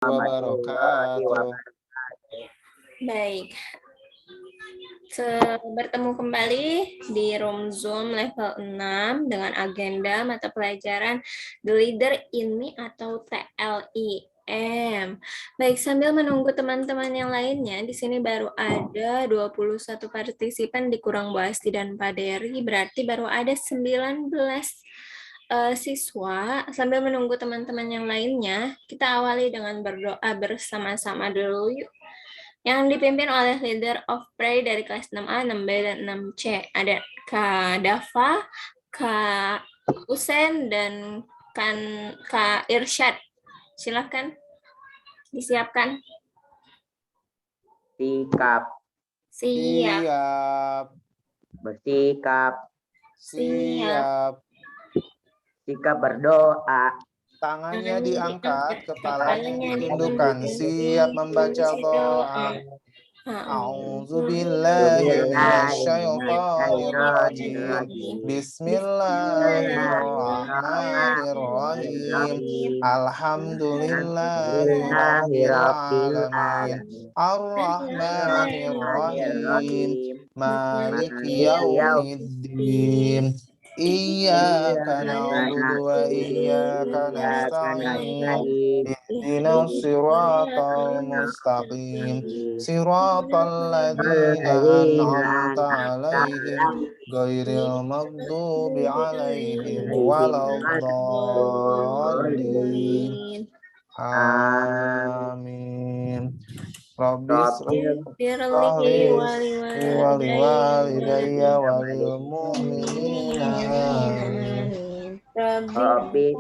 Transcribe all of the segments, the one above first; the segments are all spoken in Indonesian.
warahmatullahi wabarakatuh. wabarakatuh. Baik, bertemu kembali di room Zoom level 6 dengan agenda mata pelajaran The Leader in Me atau TLIM. Baik, sambil menunggu teman-teman yang lainnya, di sini baru ada 21 partisipan dikurang Bu Asti dan Pak Dery, berarti baru ada 19 siswa. Sambil menunggu teman-teman yang lainnya, kita awali dengan berdoa bersama-sama dulu yuk. Yang dipimpin oleh leader of pray dari kelas 6A, 6B, dan 6C. Ada Kak Dava, Kak Usen, dan Kak Irsyad. Silahkan disiapkan. Sikap, Siap. Siap. bersikap, Siap. sikap berdoa, Tangannya diangkat, kepalanya Kepalanya ditundukkan, siap membaca doa. A'udzubillahi minasyaitonirrajim. Bismillahirrahmanirrahim. Alhamdulillahirabbil alamin. Arrahmanirrahim. Maliki yaumiddin. Iyyaka na'budu wa iyyaka nasta'in. Ihdinas siratal mustaqim. Siratal ladzina an'amta 'alaihim ghairil maghdubi 'alaihim waladdallin. Amin. Rabbis Firli wali walidayya walil mu'minina. Rabbi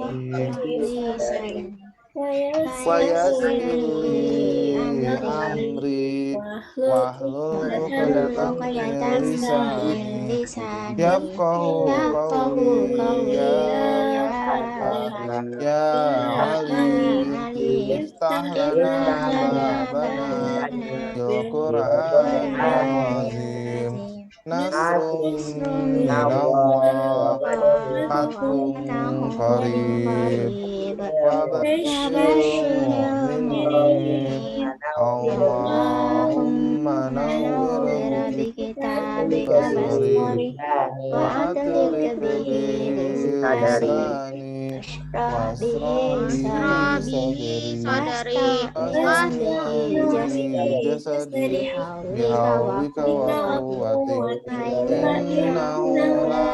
Wayassirli amri wahlul 'uqdatam min lisani yafqahu qawli ya Fattah ya alim iftah lana babana bil Qur'anil azim nasrun minallah fathun qarib wa basyiril mu'minin Allahumma nawwir basari wa atrif bihi lisani wasrah bihi sadri jasadi bihawlika wa quwwatik innahu la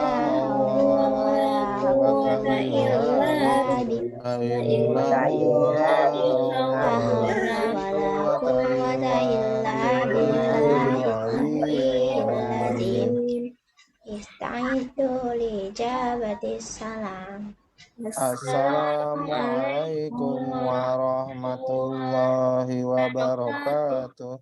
quwwata illa bika innahu la quwwata illa billahil aliyyil azim. Ista'idu li jabatis salam. Assalamualaikum warahmatullahi wabarakatuh.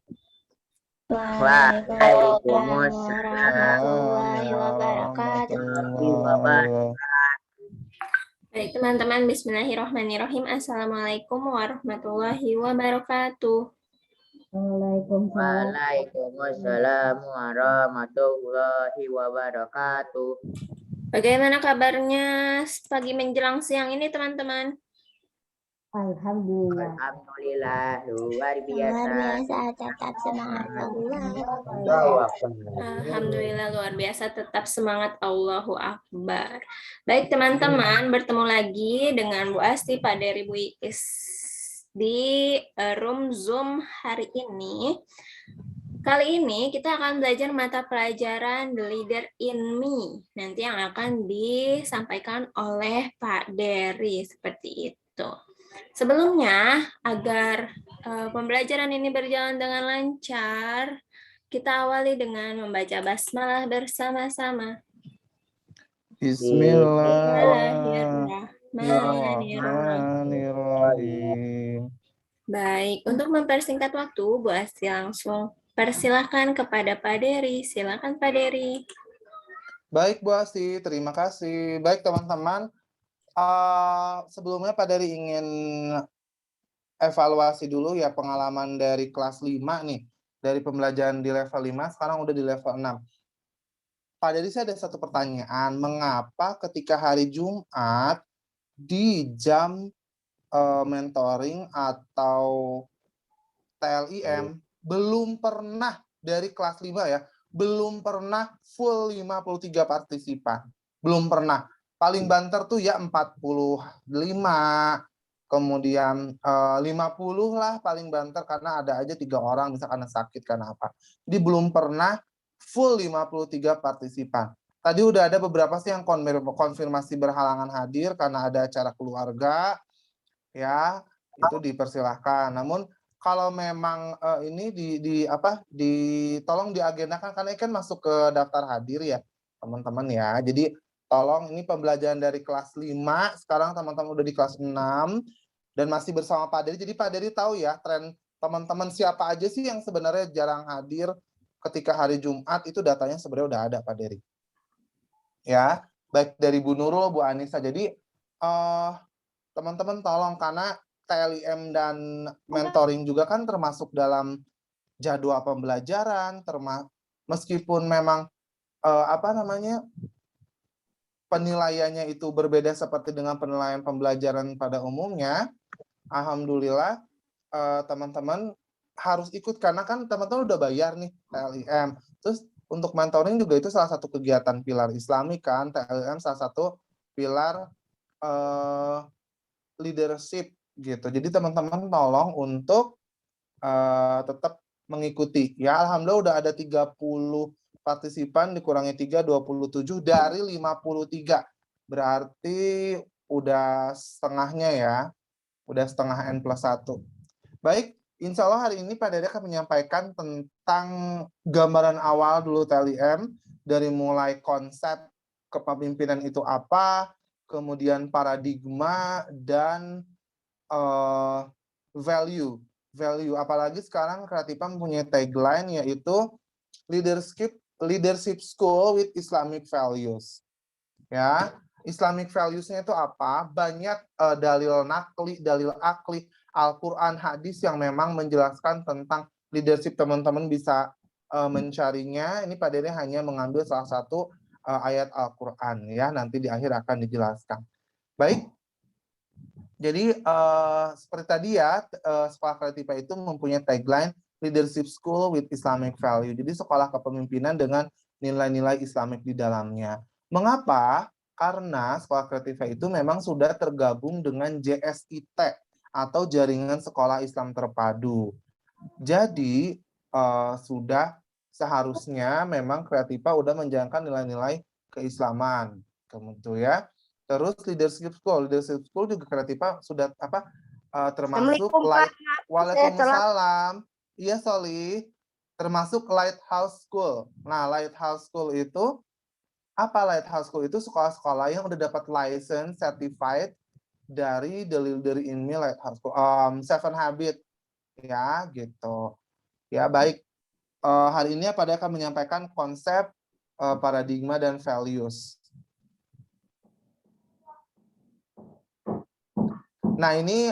Waalaikumsalam warahmatullahi wabarakatuh. Baik teman-teman, bismillahirrahmanirrahim. Assalamualaikum warahmatullahi wabarakatuh. Waalaikumsalam warahmatullahi wabarakatuh. Bagaimana kabarnya pagi menjelang siang ini teman-teman? Alhamdulillah. Alhamdulillah, luar biasa. Tetap semangat Allah. Alhamdulillah luar biasa, tetap semangat, Allahu Akbar. Baik teman-teman, bertemu lagi dengan Bu Asti, Pak Dery, Bu Iis di room Zoom hari ini. Kali ini kita akan belajar mata pelajaran The Leader in Me. Nanti yang akan disampaikan oleh Pak Dery seperti itu. Sebelumnya, agar pembelajaran ini berjalan dengan lancar, kita awali dengan membaca basmalah bersama-sama. Bismillahirrahmanirrahim. Baik, untuk mempersingkat waktu, Bu Asti langsung persilahkan kepada Pak Dery. Silakan Pak Dery. Baik Bu Asti, terima kasih. Baik teman-teman, sebelumnya Pak Dery ingin evaluasi dulu ya pengalaman dari kelas 5 nih. Dari pembelajaran di level 5, sekarang udah di level 6. Pak Dery, saya ada satu pertanyaan. Mengapa ketika hari Jumat di jam mentoring atau TLIM belum pernah dari kelas 5 ya, belum pernah full 53 partisipan. Belum pernah. Paling banter tuh ya 45, kemudian 50 lah paling banter karena ada aja 3 orang bisa karena sakit karena apa. Jadi belum pernah full 53 partisipan. Tadi udah ada beberapa sih yang konfirmasi berhalangan hadir karena ada acara keluarga, ya itu dipersilahkan. Namun kalau memang ini tolong diagendakan karena ini kan masuk ke daftar hadir ya teman-teman ya. Jadi tolong ini pembelajaran dari kelas 5, sekarang teman-teman udah di kelas 6 dan masih bersama Pak Dery. Jadi Pak Dery tahu ya tren teman-teman siapa aja sih yang sebenarnya jarang hadir ketika hari Jumat, itu datanya sebenarnya udah ada Pak Dery. Ya, baik dari Bu Nurul, Bu Anissa. Jadi teman-teman tolong, karena TLIM dan mentoring juga kan termasuk dalam jadwal pembelajaran, meskipun memang penilaiannya itu berbeda seperti dengan penilaian pembelajaran pada umumnya. Alhamdulillah teman-teman harus ikut karena kan teman-teman udah bayar nih TLIM. Terus untuk mentoring juga itu salah satu kegiatan pilar Islami kan, TLIM salah satu pilar leadership gitu. Jadi teman-teman tolong untuk tetap mengikuti. Ya alhamdulillah udah ada 30 partisipan dikurangi 3, 27 dari 53. Berarti udah setengahnya ya. Udah setengah N+1. Baik, insya Allah hari ini Pak Dery akan menyampaikan tentang gambaran awal dulu TLIM, dari mulai konsep kepemimpinan itu apa, kemudian paradigma, dan value. Apalagi sekarang Kreatipa mempunyai tagline yaitu leadership school with Islamic values. Ya, Islamic values-nya itu apa? Banyak dalil nakli, dalil akli, Al-Quran, hadis yang memang menjelaskan tentang leadership. Teman-teman bisa mencarinya. Ini Pak Dery hanya mengambil salah satu ayat Al-Quran ya. Nanti di akhir akan dijelaskan. Baik. Jadi seperti tadi ya, Sekolah Kreatipa itu mempunyai tagline Leadership School with Islamic Value. Jadi sekolah kepemimpinan dengan nilai-nilai Islamik di dalamnya. Mengapa? Karena Sekolah Kreatipa itu memang sudah tergabung dengan JSIT atau Jaringan Sekolah Islam Terpadu. Jadi sudah seharusnya memang Kreatipa udah menjalankan nilai-nilai keislaman. Kemudian ya. Terus leadership school juga Kreatipa sudah termasuk Waalaikumsalam. Iya Soli, termasuk Lighthouse School. Nah, Lighthouse School itu apa? Lighthouse School itu sekolah-sekolah yang udah dapat license certified dari the leader in me Lighthouse School, 7 Habit ya gitu. Ya baik. Hari ini Pak Dery akan menyampaikan konsep, paradigma dan values. Nah ini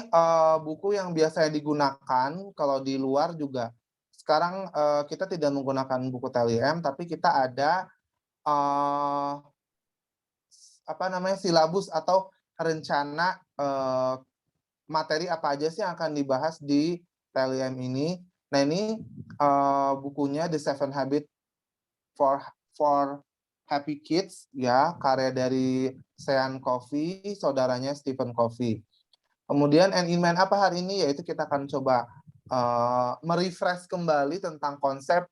buku yang biasanya digunakan kalau di luar juga. Sekarang kita tidak menggunakan buku TLIM, tapi kita ada silabus atau rencana materi apa aja sih yang akan dibahas di TLIM ini. Nah ini bukunya The 7 Habit for Happy Kids ya, karya dari Sean Covey, saudaranya Stephen Covey. Kemudian Iman apa hari ini, yaitu kita akan coba merefresh kembali tentang konsep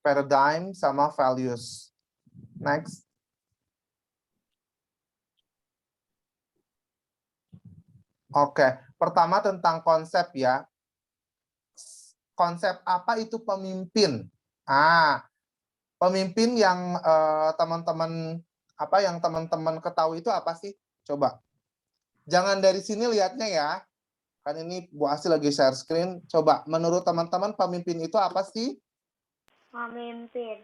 paradigm sama values. Next. Oke, pertama tentang konsep ya. Konsep apa itu pemimpin? Pemimpin yang teman-teman ketahui itu apa sih? Coba. Jangan dari sini lihatnya ya. Kan ini Bu Asi lagi share screen. Coba, menurut teman-teman pemimpin itu apa sih? Pemimpin.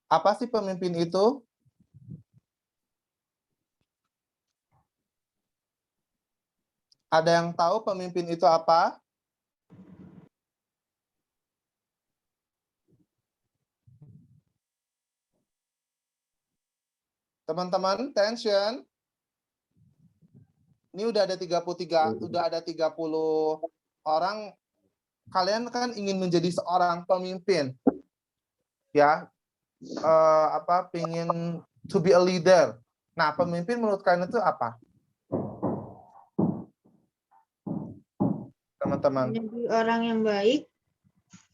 Apa sih pemimpin itu? Ada yang tahu pemimpin itu apa? Teman-teman, tension. Ini udah ada 30 orang. Kalian kan ingin menjadi seorang pemimpin. Ya. Pingin to be a leader. Nah, pemimpin menurut kalian itu apa? Teman-teman. Menjadi orang yang baik.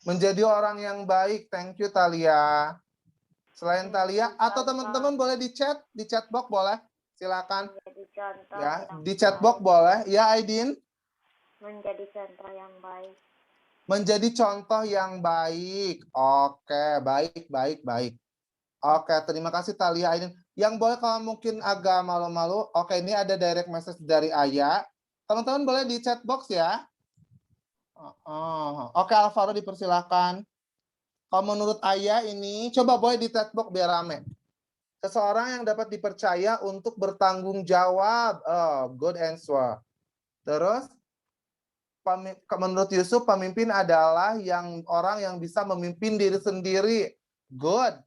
Menjadi orang yang baik. Thank you, Talia. Selain Talia, atau teman-teman boleh di chat box boleh. Silakan. Menjadi contoh Ya, yang di chat box baik. boleh. Ya, Aidin. Menjadi contoh yang baik. Menjadi contoh yang baik. Oke, baik. Oke, terima kasih Talia Aidin. Yang boleh kalau mungkin agak malu-malu. Oke, ini ada direct message dari Ayah. Teman-teman boleh di chat box ya. Oke, Alvaro dipersilakan. Kalau menurut Ayah ini, coba boleh di chat box biar rame. Seseorang yang dapat dipercaya untuk bertanggung jawab. Good answer. Terus, menurut Yusuf, pemimpin adalah orang yang bisa memimpin diri sendiri. Good.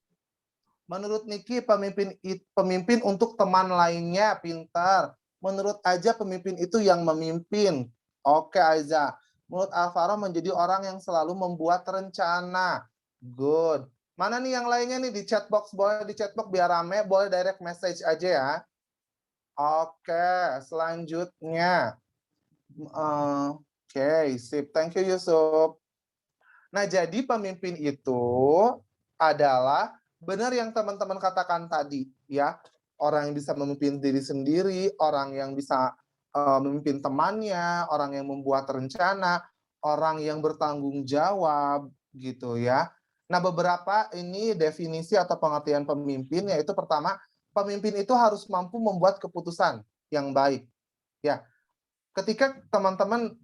Menurut Niki, pemimpin untuk teman lainnya, pintar. Menurut Aja, pemimpin itu yang memimpin. Oke, Aiza. Menurut Alvaro, menjadi orang yang selalu membuat rencana. Good. Mana nih yang lainnya nih di chat box? Boleh di chat box biar rame, boleh direct message aja ya. Oke, selanjutnya. Oke, sip. Thank you, Yusuf. Nah, jadi pemimpin itu adalah benar yang teman-teman katakan tadi, ya. Orang yang bisa memimpin diri sendiri, orang yang bisa memimpin temannya, orang yang membuat rencana, orang yang bertanggung jawab, gitu ya. Nah, beberapa ini definisi atau pengertian pemimpin, yaitu pertama, pemimpin itu harus mampu membuat keputusan yang baik. Ya, ketika teman-teman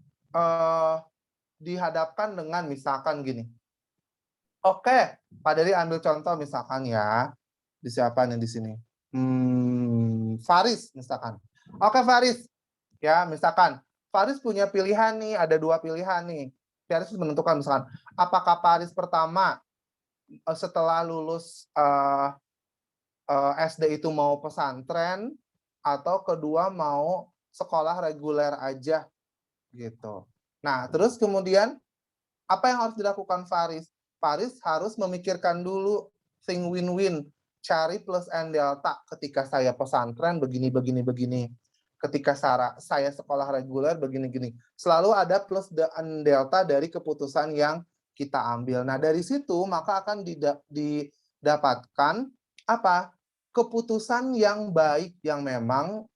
dihadapkan dengan misalkan gini, oke, Pak Dery ambil contoh misalkan ya, di siapa nih di sini? Faris misalkan. Oke, Faris, ya misalkan Faris punya pilihan nih, ada 2 pilihan nih. Faris menentukan misalkan, apakah Faris pertama setelah lulus SD itu mau pesantren, atau kedua mau sekolah reguler aja gitu. Nah, terus kemudian apa yang harus dilakukan Faris? Faris harus memikirkan dulu thing win-win, cari plus and delta. Ketika saya pesantren begini. Ketika saya sekolah reguler begini. Selalu ada plus dan delta dari keputusan yang kita ambil. Nah, dari situ maka akan didapatkan apa? Keputusan yang baik yang memang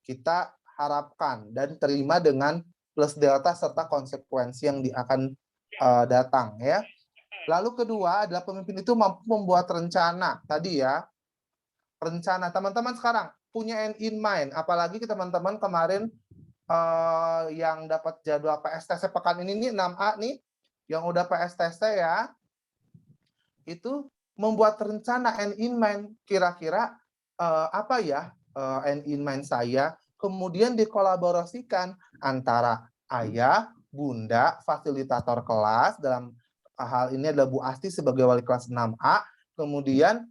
kita harapkan dan terima dengan plus delta serta konsekuensi yang akan datang ya. Lalu kedua adalah pemimpin itu mampu membuat rencana. Tadi ya, rencana. Teman-teman sekarang punya end in mind, apalagi teman-teman kemarin yang dapat jadwal PSTC pekan ini nih 6A nih, yang udah PSTC ya, itu membuat rencana end in mind. Kira-kira apa ya end in mind saya, kemudian dikolaborasikan antara ayah, bunda, fasilitator kelas, dalam hal ini adalah Bu Asti sebagai wali kelas 6A, kemudian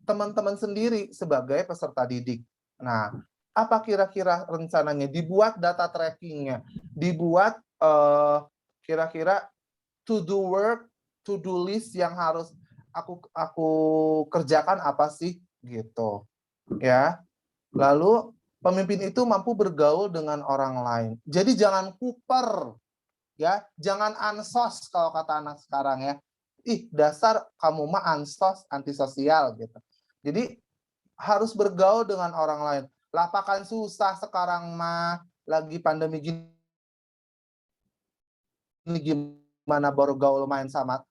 teman-teman sendiri sebagai peserta didik. Nah, apa kira-kira rencananya? Dibuat data trackingnya, dibuat kira-kira to-do work, to-do list yang harus aku kerjakan apa sih gitu. Ya. Lalu pemimpin itu mampu bergaul dengan orang lain. Jadi jangan kuper, ya, jangan ansos kalau kata anak sekarang ya. Ih, dasar kamu mah ansos, antisosial gitu. Jadi harus bergaul dengan orang lain. Lapakan susah sekarang mah, lagi pandemi gini gimana baru gaul main sama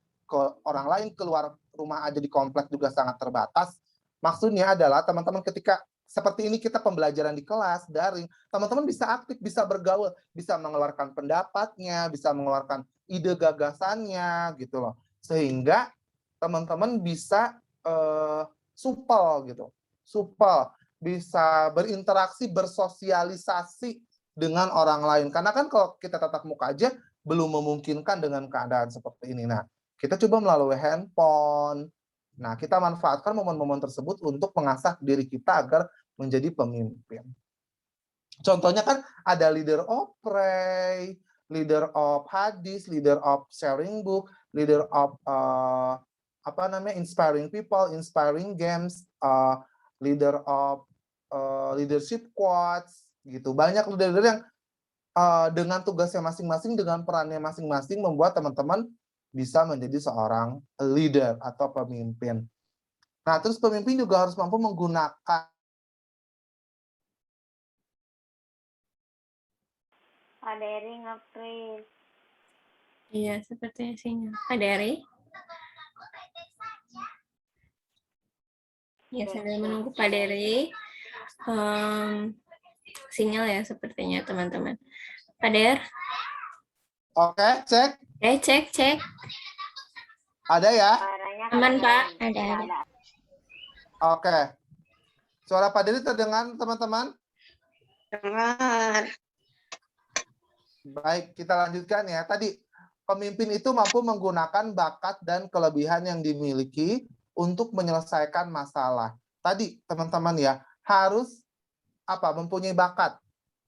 orang lain, keluar rumah aja di komplek juga sangat terbatas. Maksudnya adalah teman-teman ketika seperti ini kita pembelajaran di kelas, daring, teman-teman bisa aktif, bisa bergaul, bisa mengeluarkan pendapatnya, bisa mengeluarkan ide gagasannya gitu loh. Sehingga teman-teman bisa supel gitu. Supel, bisa berinteraksi, bersosialisasi dengan orang lain. Karena kan kalau kita tatap muka aja belum memungkinkan dengan keadaan seperti ini. Nah, kita coba melalui handphone, Nah, kita manfaatkan momen-momen tersebut untuk mengasah diri kita agar menjadi pemimpin. Contohnya kan ada leader of pray, leader of hadis, leader of sharing book, leader of inspiring people, inspiring games, leader of leadership quotes gitu. Banyak leader-leader yang dengan tugasnya masing-masing, dengan perannya masing-masing membuat teman-teman bisa menjadi seorang leader atau pemimpin. Nah, terus pemimpin juga harus mampu menggunakan Pak Dery nge-freeze. Iya, sepertinya sinyal. Pak Dery? Ya, sambil menunggu Pak Dery. Sinyal ya sepertinya teman-teman. Pak Der? Oke, cek. Cek. Ada ya? Suaranya Aman, Pak. kedengeran. Ada. Oke. Suara Pak Dery terdengar, teman-teman? Dengar. Baik, kita lanjutkan ya. Tadi, pemimpin itu mampu menggunakan bakat dan kelebihan yang dimiliki untuk menyelesaikan masalah. Tadi, teman-teman ya, harus mempunyai bakat.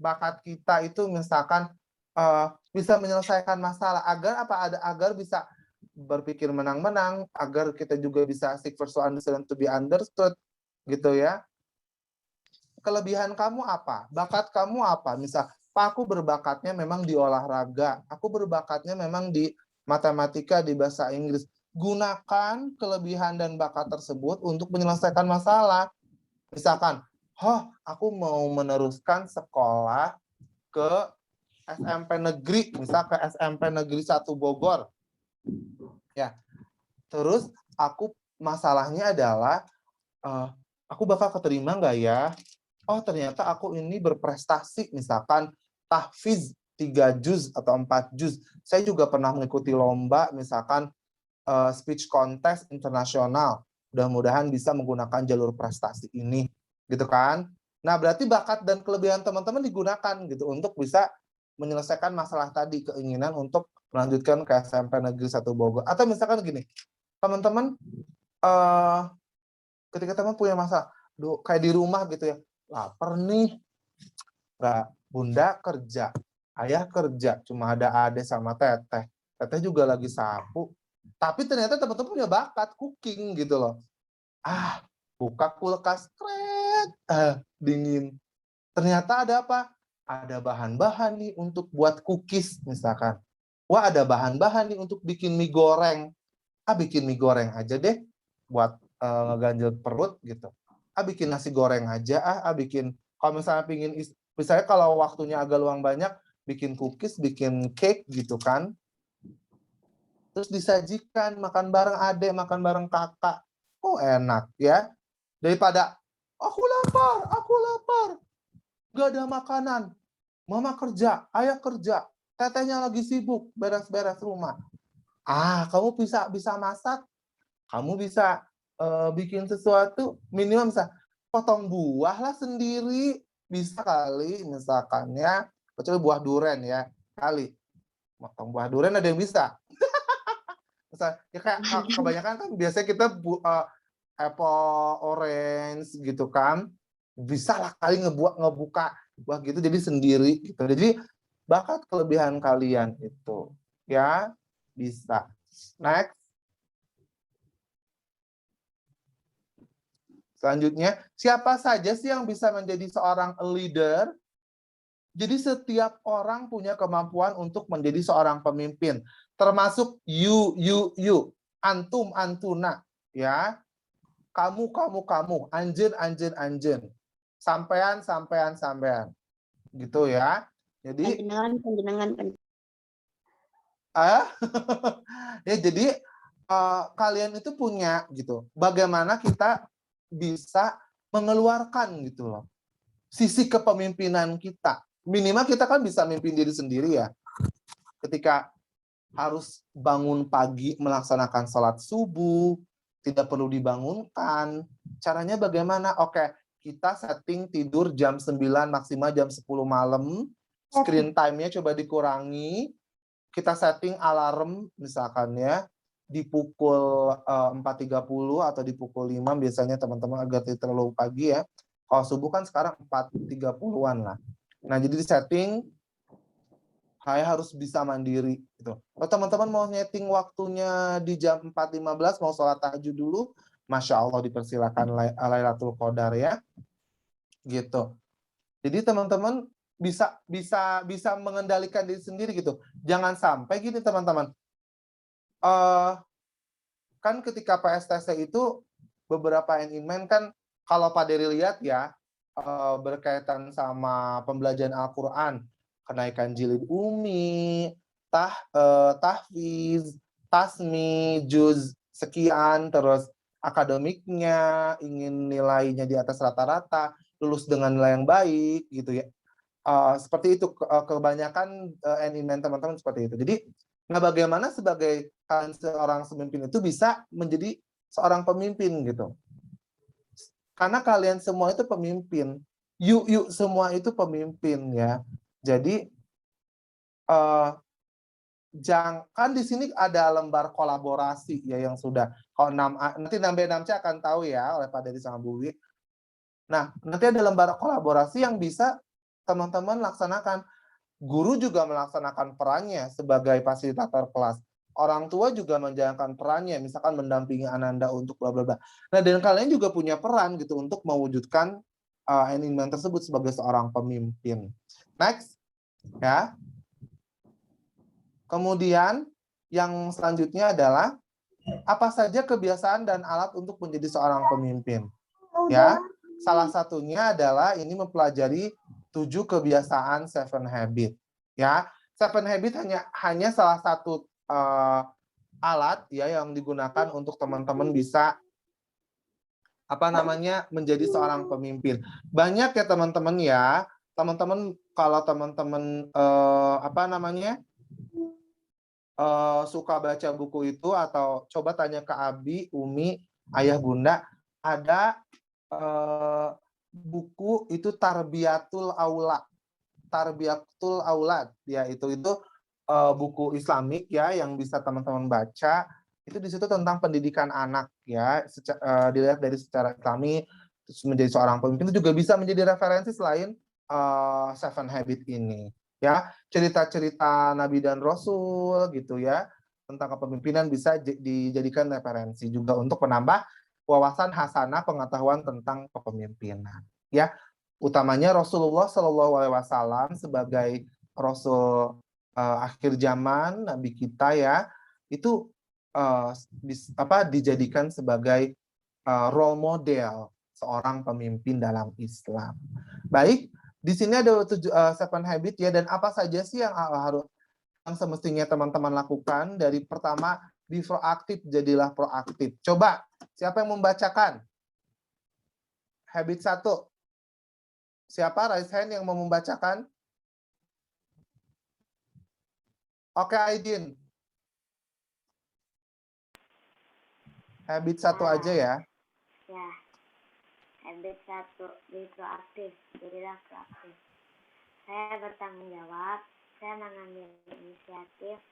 Bakat kita itu misalkan bisa menyelesaikan masalah agar bisa berpikir menang-menang, agar kita juga bisa seek first to understand to be understood gitu ya. Kelebihan kamu apa? Bakat kamu apa? Misal, Pak, aku berbakatnya memang di olahraga, aku berbakatnya memang di matematika, di bahasa Inggris. Gunakan kelebihan dan bakat tersebut untuk menyelesaikan masalah. Misalkan, aku mau meneruskan sekolah ke SMP negeri, misal ke SMP negeri 1 Bogor. Ya. Terus masalahnya adalah aku bakal keterima nggak ya? Oh, ternyata aku ini berprestasi, misalkan tahfiz 3 juz atau 4 juz. Saya juga pernah mengikuti lomba, misalkan speech contest internasional. Mudah-mudahan bisa menggunakan jalur prestasi ini, gitu kan? Nah, berarti bakat dan kelebihan teman-teman digunakan gitu untuk bisa menyelesaikan masalah tadi, keinginan untuk melanjutkan ke SMP Negeri 1 Bogor. Atau misalkan gini, teman-teman ketika teman punya masalah, kayak di rumah gitu ya, lapar nih, nggak, bunda kerja, ayah kerja, cuma ada ade sama teteh. Teteh juga lagi sapu. Tapi ternyata teman-teman punya bakat cooking gitu loh. Buka kulkas, dingin. Ternyata ada apa? Ada bahan-bahan nih untuk buat cookies misalkan. Wah, ada bahan-bahan nih untuk bikin mie goreng. Bikin mie goreng aja deh buat ngeganjel perut gitu. Bikin nasi goreng aja, bikin, kalau misalnya misalnya kalau waktunya agak luang banyak, bikin cookies, bikin cake gitu kan. Terus disajikan, makan bareng adik, makan bareng kakak. Oh, enak ya. Daripada, aku lapar. Gak ada makanan. Mama kerja, ayah kerja, tetehnya lagi sibuk, beres-beres rumah. Kamu bisa masak, kamu bisa bikin sesuatu, minimal bisa potong buah lah sendiri, bisa kali misalkan ya, kecuali buah durian ya, kali potong buah durian ada yang bisa. Misal, ya kayak kebanyakan kan biasanya kita apple, orange gitu kan, bisa lah kali ngebuka buah gitu jadi sendiri gitu. Jadi bakat kelebihan kalian itu ya bisa. Next. Selanjutnya, siapa saja sih yang bisa menjadi seorang leader? Jadi setiap orang punya kemampuan untuk menjadi seorang pemimpin, termasuk you, antum, antuna, ya. Kamu, anjen, sampean. Gitu ya. Jadi Penjenengan. ya jadi kalian itu punya gitu. Bagaimana kita bisa mengeluarkan gitu loh sisi kepemimpinan kita. Minimal kita kan bisa mimpin diri sendiri ya. Ketika harus bangun pagi melaksanakan sholat subuh, tidak perlu dibangunkan. Caranya bagaimana? Oke, kita setting tidur jam 9 maksimal jam 10 malam. Screen time-nya coba dikurangi. Kita setting alarm misalkan ya di pukul 4.30 atau di pukul 5 biasanya teman-teman agar tidak terlalu pagi ya. Kalau subuh kan sekarang 4.30-an lah. Nah, jadi di setting saya harus bisa mandiri gitu. Kalau teman-teman mau nyeting waktunya di jam 4.15 mau sholat tahajud dulu, Masya Allah dipersilakan Lailatul Qadar ya. Gitu. Jadi teman-teman bisa mengendalikan diri sendiri gitu. Jangan sampai gini teman-teman. Kan ketika PSTC itu beberapa NIMan kan kalau Pak Dery lihat ya berkaitan sama pembelajaran Al-Quran, kenaikan jilid umi, tahfiz, tasmi, juz sekian, terus akademiknya ingin nilainya di atas rata-rata, lulus dengan nilai yang baik gitu ya. Seperti itu kebanyakan NIMan teman-teman seperti itu. Jadi nah bagaimana sebagai kalian seorang pemimpin itu bisa menjadi seorang pemimpin gitu. Karena kalian semua itu pemimpin. Yuk semua itu pemimpin ya. Jadi kan di sini ada lembar kolaborasi ya yang sudah kalau 6A, nanti 6B 6C akan tahu ya oleh Pak Dery sama Bu Wi. Nah, nanti ada lembar kolaborasi yang bisa teman-teman laksanakan. Guru juga melaksanakan perannya sebagai fasilitator kelas. Orang tua juga menjalankan perannya, misalkan mendampingi Ananda untuk bla bla bla. Nah, dan kalian juga punya peran gitu untuk mewujudkan NIMan tersebut sebagai seorang pemimpin. Next, ya. Kemudian yang selanjutnya adalah apa saja kebiasaan dan alat untuk menjadi seorang pemimpin. Ya, salah satunya adalah ini mempelajari 7 kebiasaan 7 habit. Ya, 7 habit hanya salah satu alat ya yang digunakan untuk teman-teman bisa menjadi seorang pemimpin. Banyak ya teman-teman ya. Teman-teman kalau teman-teman suka baca buku itu atau coba tanya ke Abi, Umi, Ayah, Bunda, ada buku itu Tarbiyatul Aulad ya itu buku Islamik ya yang bisa teman-teman baca. Itu di situ tentang pendidikan anak ya, dilihat dari secara Islami terus menjadi seorang pemimpin itu juga bisa menjadi referensi selain 7 habit ini ya. Cerita-cerita Nabi dan Rasul gitu ya tentang kepemimpinan bisa dijadikan referensi juga untuk menambah wawasan hasanah pengetahuan tentang kepemimpinan ya, utamanya Rasulullah SAW sebagai Rasul akhir zaman Nabi kita ya itu dijadikan sebagai role model seorang pemimpin dalam Islam. Baik, di sini ada 7 habit ya, dan apa saja sih yang semestinya teman-teman lakukan? Dari pertama, be proaktif, jadilah proaktif. Coba, siapa yang membacakan? Habit 1. Siapa? Raise hand yang mau membacakan? Oke, Aidin. Habit 1 aja ya. Ya. Habit 1, be proaktif, jadilah proaktif. Saya bertanggung jawab, saya mengambil inisiatif,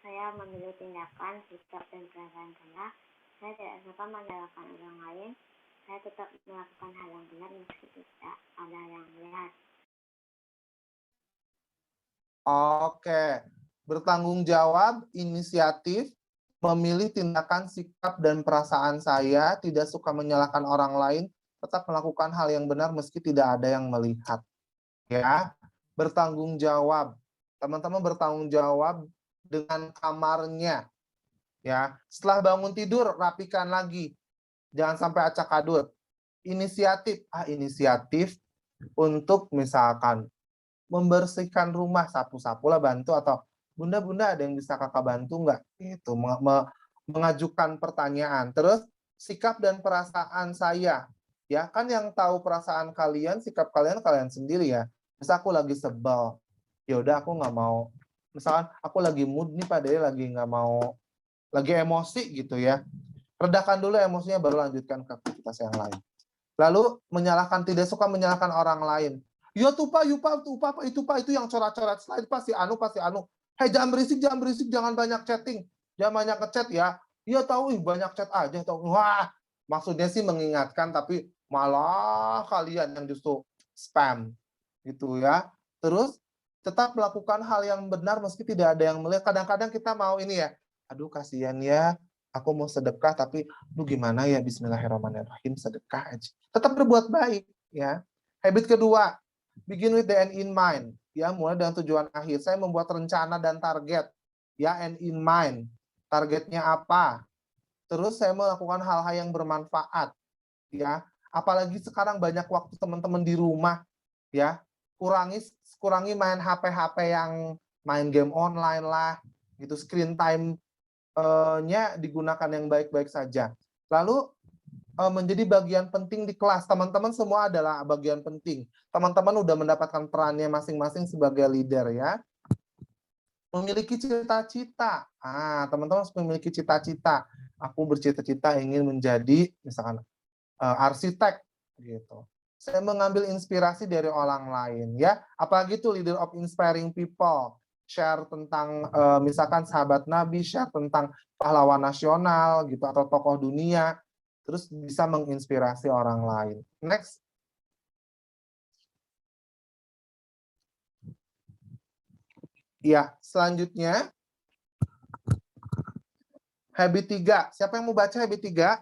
saya memilih tindakan, sikap, dan perasaan saya. Saya tidak suka menyalahkan orang lain, saya tetap melakukan hal yang benar meski tidak ada yang melihat. Oke, bertanggung jawab, inisiatif, memilih tindakan, sikap, dan perasaan saya, tidak suka menyalahkan orang lain, tetap melakukan hal yang benar meski tidak ada yang melihat. Ya, bertanggung jawab. Teman-teman bertanggung jawab dengan kamarnya. Ya, setelah bangun tidur rapikan lagi. Jangan sampai acak adut. Inisiatif untuk misalkan membersihkan rumah, sapu-sapu lah bantu, atau Bunda ada yang bisa kakak bantu nggak? Itu mengajukan pertanyaan. Terus sikap dan perasaan saya. Ya, kan yang tahu perasaan kalian, sikap kalian sendiri ya. Misal aku lagi sebel, ya udah aku nggak mau. Misalkan aku lagi mood nih Pak Dery, lagi emosi gitu ya. Redakan dulu emosinya baru lanjutkan ke aktivitas yang lain. Lalu tidak suka menyalahkan orang lain. Ya tuh Pak, itu yang coret-coret slide pasti anu. Hei jangan berisik, jangan banyak chatting. Jangan banyak ngechat ya. Iya tahu, banyak chat aja tahu. Wah, maksudnya sih mengingatkan, tapi malah kalian yang justru spam gitu ya. Terus tetap melakukan hal yang benar meski tidak ada yang melihat. Kadang-kadang kita mau ini ya, aduh kasihan ya, aku mau sedekah tapi lu gimana ya, bismillahirrahmanirrahim, sedekah aja. Tetap berbuat baik ya. Habit kedua, begin with the end in mind. Ya, mulai dengan tujuan akhir. Saya membuat rencana dan target. Ya, end in mind. Targetnya apa? Terus saya melakukan hal-hal yang bermanfaat. Ya, apalagi sekarang banyak waktu teman-teman di rumah. Ya, kurangi main HP yang main game online lah. Gitu, screen time-nya digunakan yang baik-baik saja. Lalu menjadi bagian penting di kelas. Teman-teman semua adalah bagian penting. Teman-teman udah mendapatkan perannya masing-masing sebagai leader ya. Memiliki cita-cita. Teman-teman harus memiliki cita-cita. Aku bercita-cita ingin menjadi misalkan arsitek gitu. Saya mengambil inspirasi dari orang lain ya. Apalagi itu leader of inspiring people. Share tentang misalkan sahabat Nabi, share tentang pahlawan nasional gitu atau tokoh dunia. Terus bisa menginspirasi orang lain. Next. Ya, selanjutnya habit 3. Siapa yang mau baca habit 3?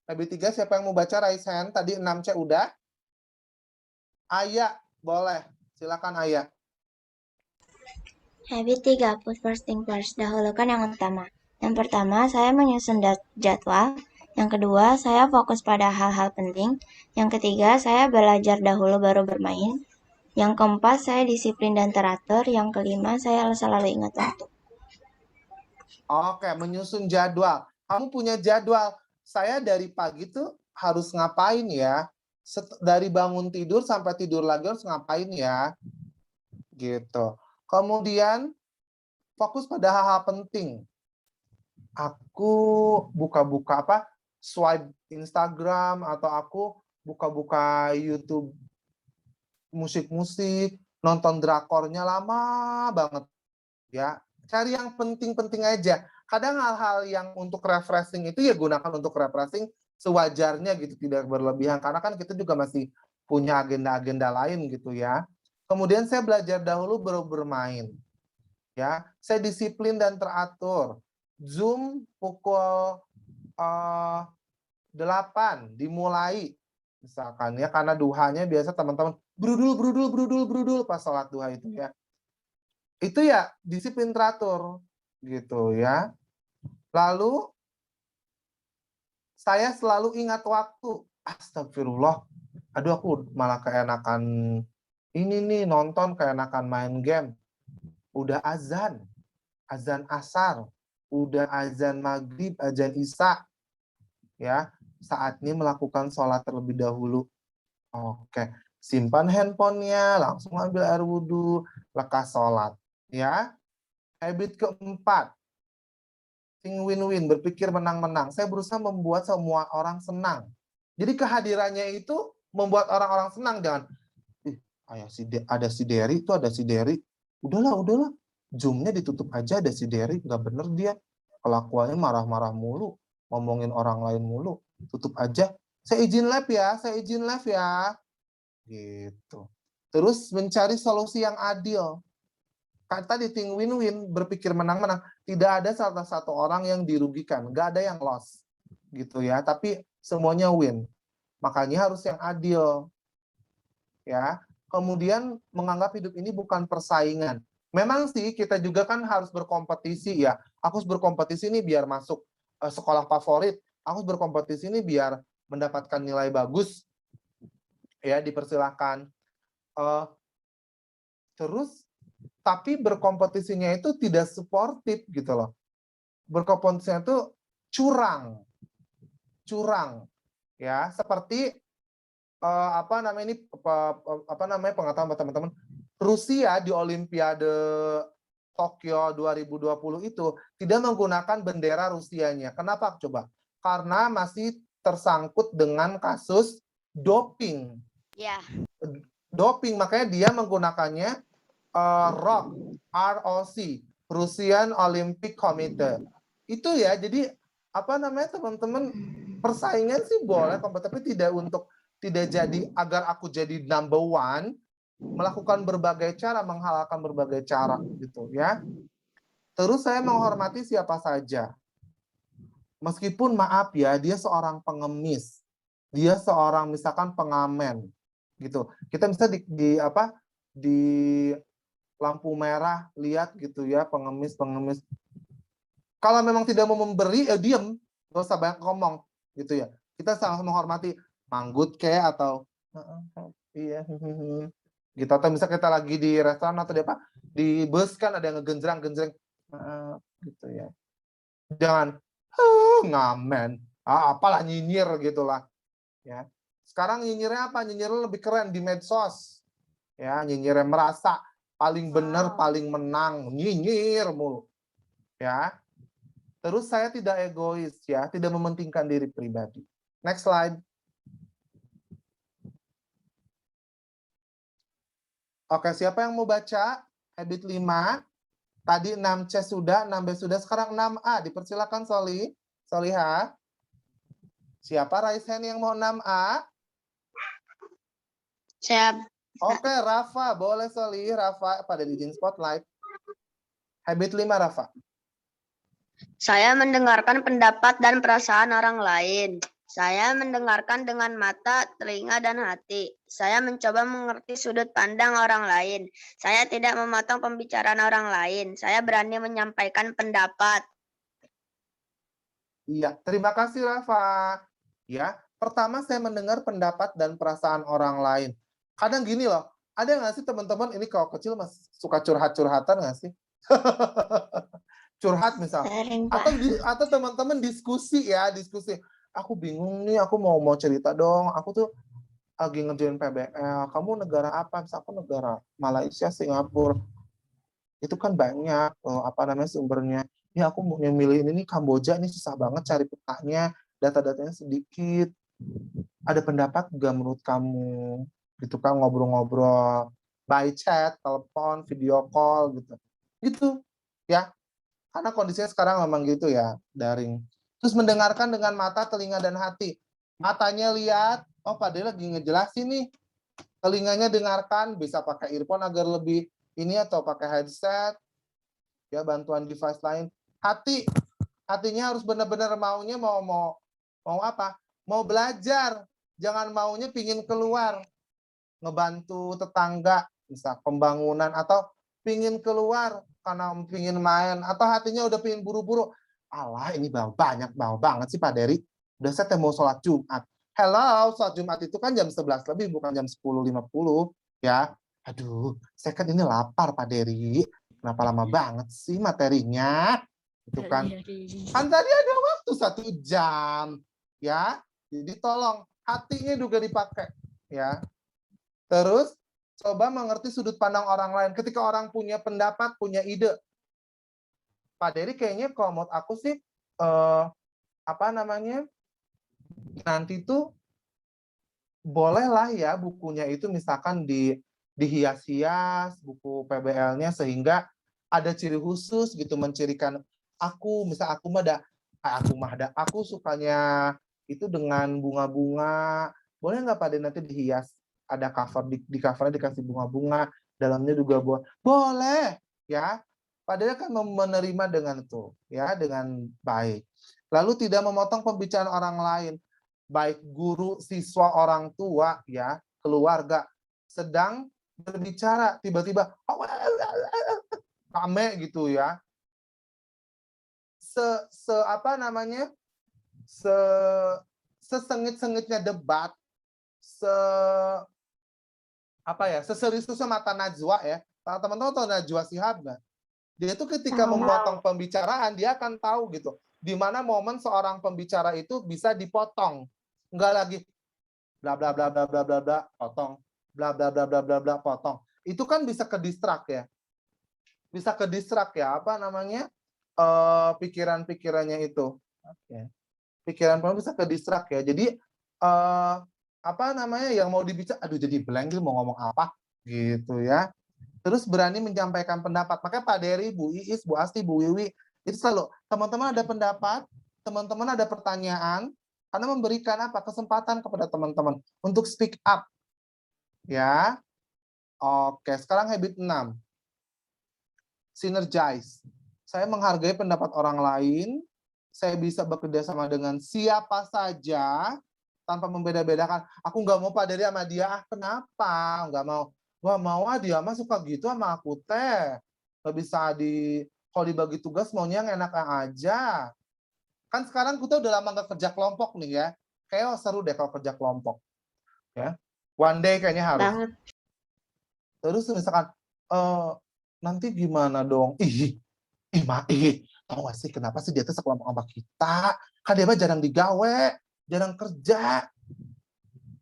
Habit 3 siapa yang mau baca? Raise hand. Tadi 6C udah. Ayah, boleh. Silakan Ayah. Habit 3, put first thing first, dahulukan yang utama. Yang pertama, saya menyusun jadwal. Yang kedua, saya fokus pada hal-hal penting. Yang ketiga, saya belajar dahulu baru bermain. Yang keempat, saya disiplin dan teratur. Yang kelima, saya selalu ingat waktu. Oke, menyusun jadwal. Kamu punya jadwal. Saya dari pagi tuh harus ngapain ya? Dari bangun tidur sampai tidur lagi harus ngapain ya? Gitu. Kemudian fokus pada hal-hal penting. Aku buka-buka swipe Instagram atau aku buka-buka YouTube musik-musik, nonton drakornya lama banget ya. Cari yang penting-penting aja. Kadang hal-hal yang untuk refreshing itu ya gunakan untuk refreshing sewajarnya gitu, tidak berlebihan karena kan kita juga masih punya agenda-agenda lain gitu ya. Kemudian saya belajar dahulu baru bermain. Ya, saya disiplin dan teratur. Zoom pukul 8 dimulai misalkan ya, karena duhanya biasa teman-teman brudul pas sholat duha itu ya. Itu ya disiplin teratur gitu ya. Lalu saya selalu ingat waktu. Astagfirullah. Aduh aku malah keenakan ini nih nonton, keenakan main game. Udah azan asar, udah azan maghrib, azan isya, ya saatnya melakukan sholat terlebih dahulu. Oke, simpan handphonenya, langsung ambil air wudhu, lekas sholat. Ya, habit keempat, think win-win, berpikir menang-menang. Saya berusaha membuat semua orang senang. Jadi kehadirannya itu membuat orang-orang senang, jangan, ada si Derry, itu ada si Derry, udahlah. Zoom-nya ditutup aja, ada si Derry, nggak bener dia. Kelakuannya marah-marah mulu, ngomongin orang lain mulu. Tutup aja. Saya izin live ya. Gitu. Terus mencari solusi yang adil. Kan tadi think win-win, berpikir menang-menang. Tidak ada salah satu orang yang dirugikan, nggak ada yang loss. Gitu ya, tapi semuanya win. Makanya harus yang adil. Ya. Kemudian menganggap hidup ini bukan persaingan. Memang sih kita juga kan harus berkompetisi ya. Aku harus berkompetisi nih biar masuk sekolah favorit. Aku harus berkompetisi nih biar mendapatkan nilai bagus. Ya, dipersilahkan. Terus tapi berkompetisinya itu tidak suportif gitu loh. Berkompetisinya itu curang. Ya, seperti pengetahuan teman-teman, Rusia di Olimpiade Tokyo 2020 itu tidak menggunakan bendera Rusianya. Kenapa coba? Karena masih tersangkut dengan kasus doping. Ya. doping, makanya dia menggunakannya ROC, Russian Olympic Committee. Itu ya, jadi apa namanya teman-teman, persaingan sih boleh, tapi tidak jadi agar aku jadi number one, melakukan berbagai cara, menghalalkan berbagai cara gitu ya. Terus saya menghormati siapa saja. Meskipun maaf ya, dia seorang pengemis, dia seorang misalkan pengamen gitu. Kita bisa di lampu merah lihat gitu ya, pengemis. Kalau memang tidak mau memberi, diam, nggak usah banyak ngomong gitu ya. Kita sangat menghormati, manggut kayak atau iya gitu, atau misalnya kita lagi di restoran atau di bus kan ada yang ngegenjreng gitu ya. Jangan ngamen, apalah nyinyir gitulah ya. Sekarang nyinyirnya apa? Nyinyirnya lebih keren di medsos ya, nyinyirnya merasa paling benar, paling menang, nyinyir mulu ya. Terus saya tidak egois ya, tidak mementingkan diri pribadi. Next slide. Oke, siapa yang mau baca habit 5? Tadi 6C sudah, 6B sudah, sekarang 6A. Dipersilakan Soliha. Siapa raise hand yang mau 6A? Saya Oke, Rafa, boleh Soli. Rafa pada izin spotlight. Habit 5, Rafa. Saya mendengarkan pendapat dan perasaan orang lain. Saya mendengarkan dengan mata, telinga, dan hati. Saya mencoba mengerti sudut pandang orang lain. Saya tidak memotong pembicaraan orang lain. Saya berani menyampaikan pendapat. Iya, terima kasih Rafa. Ya, pertama saya mendengar pendapat dan perasaan orang lain. Kadang gini loh, ada nggak sih teman-teman, ini kalau kecil masih suka curhat-curhatan nggak sih? Curhat misal. Sering, Pak. Atau teman-teman diskusi. Aku bingung nih, aku mau cerita dong. Aku tuh lagi ngerjain PBL. Kamu negara apa? Misal aku negara Malaysia, Singapura. Itu kan banyak sumbernya. Ya aku mau milih ini Kamboja, ini susah banget cari petanya, data-datanya sedikit. Ada pendapat nggak menurut kamu? Gitu kan, ngobrol-ngobrol by chat, telepon, video call gitu. Gitu ya. Karena kondisinya sekarang memang gitu ya, daring. Terus mendengarkan dengan mata, telinga, dan hati. Matanya lihat, oh Pak Dede lagi ngejelasin nih. Telinganya dengarkan, bisa pakai earphone agar lebih ini atau pakai headset. Ya, bantuan device lain. Hatinya harus benar-benar maunya mau apa? Mau belajar. Jangan maunya pingin keluar. Ngebantu tetangga, bisa pembangunan, atau pingin keluar karena pingin main, atau hatinya udah pingin buru-buru. Alah, ini banyak banget sih Pak Dery. Udah saya mau sholat Jumat. Hello, sholat Jumat itu kan jam 11 lebih, bukan jam 10.50 ya. Aduh, saya kan ini lapar Pak Dery. Kenapa lama banget sih materinya? Itu kan. Kan tadi ada waktu 1 jam ya. Jadi tolong hatinya juga dipakai ya. Terus coba mengerti sudut pandang orang lain. Ketika orang punya pendapat, punya ide. Pak Dery kayaknya kalau menurut aku sih nanti tuh bolehlah ya bukunya itu misalkan dihias-hias buku PBL-nya sehingga ada ciri khusus gitu, mencirikan aku, misal aku sukanya itu dengan bunga-bunga. Boleh nggak Pak Dery nanti dihias? Ada cover, di covernya dikasih bunga-bunga, dalamnya juga boleh ya. Pak Dery kan menerima dengan itu ya, dengan baik. Lalu tidak memotong pembicaraan orang lain, baik guru, siswa, orang tua ya, keluarga sedang berbicara, tiba-tiba rame gitu ya. Sesengit-sengitnya debat, seseriusnya mata Najwa ya. Teman-teman tahu Najwa Shihab nggak? Dia itu ketika memotong pembicaraan, dia akan tahu gitu, di mana momen seorang pembicara itu bisa dipotong. Enggak lagi bla bla bla bla bla bla bla potong, bla bla bla bla bla bla potong. Itu kan bisa ke distrak ya. Bisa ke distrak ya, pikiran-pikirannya itu. Oke. Pikiran bisa ke distrak ya. Jadi apa namanya yang mau dibicara, aduh jadi blank gitu mau ngomong apa gitu ya. Terus berani menyampaikan pendapat. Makanya Pak Dery, Bu Iis, Bu Asti, Bu Wiwi itu selalu teman-teman ada pendapat, teman-teman ada pertanyaan, karena memberikan apa kesempatan kepada teman-teman untuk speak up. Ya. Oke, sekarang habit 6. Synergize. Saya menghargai pendapat orang lain, saya bisa bekerja sama dengan siapa saja tanpa membeda-bedakan. Aku nggak mau Pak Dery sama dia, kenapa? Nggak mau. Wah mau dia mah suka gitu sama aku teh. Nggak bisa kalau dibagi tugas maunya yang enak aja. Kan sekarang kita udah lama nggak kerja kelompok nih ya. Kayak seru deh kalau kerja kelompok. Ya. One day kayaknya harus. Banget. Terus misalkan, nanti gimana dong? Tahu gak sih kenapa sih dia tuh sekelompok sama kita? Kan dia mah jarang digawe, jarang kerja.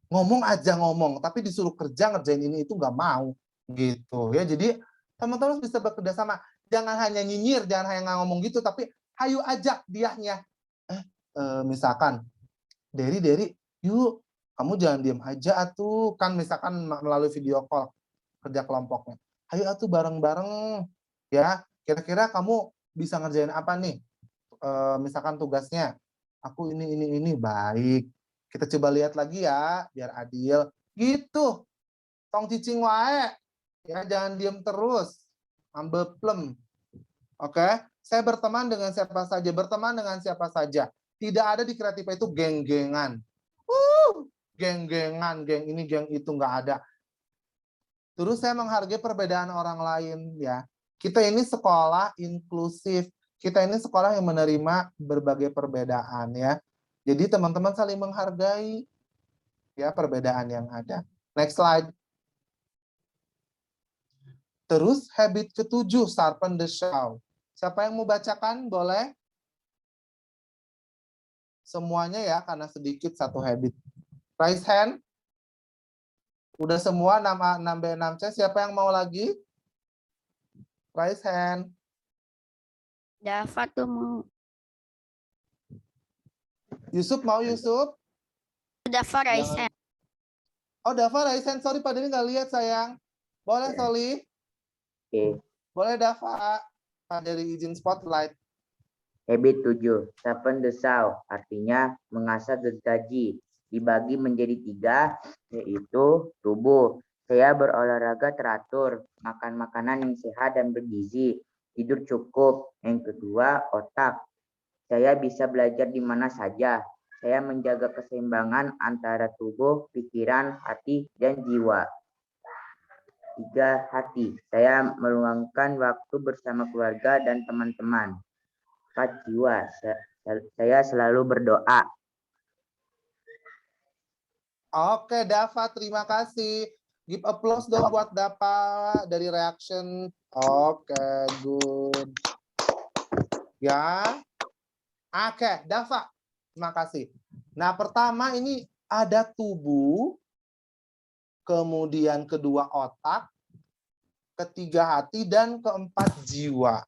Ngomong aja ngomong, tapi disuruh kerja ngerjain ini itu nggak mau gitu ya. Jadi teman-teman bisa bekerja sama, jangan hanya nyinyir, jangan hanya ngomong gitu, tapi hayu ajak dianya. Misalkan Dery, yuk kamu jangan diam aja atuh, kan misalkan melalui video call kerja kelompoknya. Ayo atuh bareng-bareng ya. Kira-kira kamu bisa ngerjain apa nih? Misalkan tugasnya, aku ini baik. Kita coba lihat lagi ya, biar adil. Gitu. Tong cicing wae. Ya, jangan diem terus. Ambeplem. Oke? Saya berteman dengan siapa saja. Berteman dengan siapa saja. Tidak ada di Kreativa itu geng-gengan. Geng-gengan, geng ini, geng itu, nggak ada. Terus saya menghargai perbedaan orang lain ya. Kita ini sekolah inklusif. Kita ini sekolah yang menerima berbagai perbedaan ya. Jadi teman-teman saling menghargai ya perbedaan yang ada. Next slide. Terus habit ke-7, sharpen the saw. Siapa yang mau bacakan? Boleh? Semuanya ya, karena sedikit satu habit. Raise hand. Udah semua 6A, 6B, 6C. Siapa yang mau lagi? Raise hand. Dava tuh mau. Yusuf mau Yusuf? Dava raise Jangan. hand. Oh, Dava raise hand. Sorry, Pak Dery nggak lihat, sayang. Boleh, Ya. Soli? Oke. Boleh, Dava. Pak Dery izin spotlight. Habit 7. Sharpen the saw. Artinya mengasah gergaji. Dibagi menjadi 3, yaitu tubuh. Saya berolahraga teratur, makan makanan yang sehat dan bergizi, tidur cukup. Yang kedua, otak. Saya bisa belajar di mana saja. Saya menjaga keseimbangan antara tubuh, pikiran, hati, dan jiwa. 3, hati. Saya meluangkan waktu bersama keluarga dan teman-teman. 4, jiwa. Saya selalu berdoa. Oke, Dava, terima kasih. Give applause dong buat Dava dari reaction. Oke, good. Ya. Oke, Dava. Terima kasih. Nah, pertama ini ada tubuh, kemudian kedua otak, ketiga hati, dan keempat jiwa.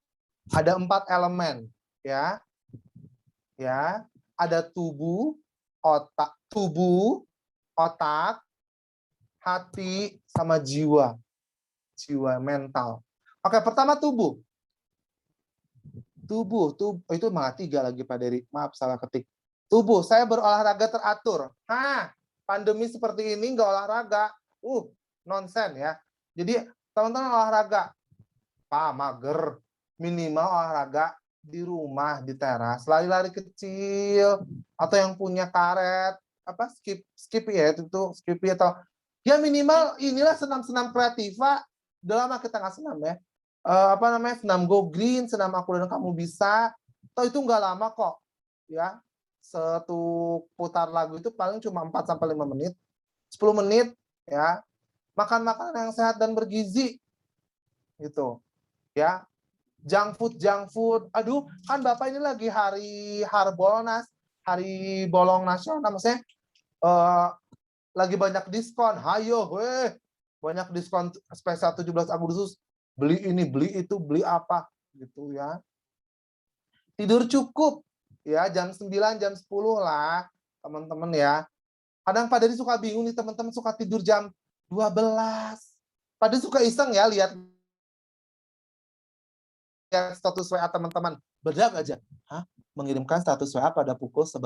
Ada 4 elemen, ya. Ya, ada tubuh, otak, hati, sama jiwa. Jiwa, mental. Oke, pertama tubuh. Tubuh itu malah 3 lagi Pak Dery. Maaf, salah ketik. Tubuh, saya berolahraga teratur. Pandemi seperti ini nggak olahraga. Nonsen ya. Jadi, teman-teman olahraga. Pak, mager. Minimal olahraga di rumah, di teras. Lari-lari kecil. Atau yang punya karet. Skippy ya, itu Skippy atau ya minimal inilah senam-senam Kreativa. Udah lama kita nggak senam ya. Senam Go Green, senam Aku dan Kamu Bisa. Toh itu nggak lama kok. Ya, satu putar lagu itu paling cuma 4-5 menit. 10 menit ya. Makan makanan yang sehat dan bergizi. Gitu. Ya. Junk food. Aduh, kan Bapak ini lagi hari Harbolnas, hari bolong nasional, maksudnya lagi banyak diskon. Hayo, banyak diskon spesial 17 Agustus. Beli ini, beli itu, beli apa gitu ya. Tidur cukup ya, jam 9, jam 10 lah, teman-teman ya. Kadang Pak Dedi suka bingung nih, teman-teman suka tidur jam 12. Pak Dedi suka iseng ya lihat status WA teman-teman. Bedak aja. Hah? Mengirimkan status WA pada pukul 11.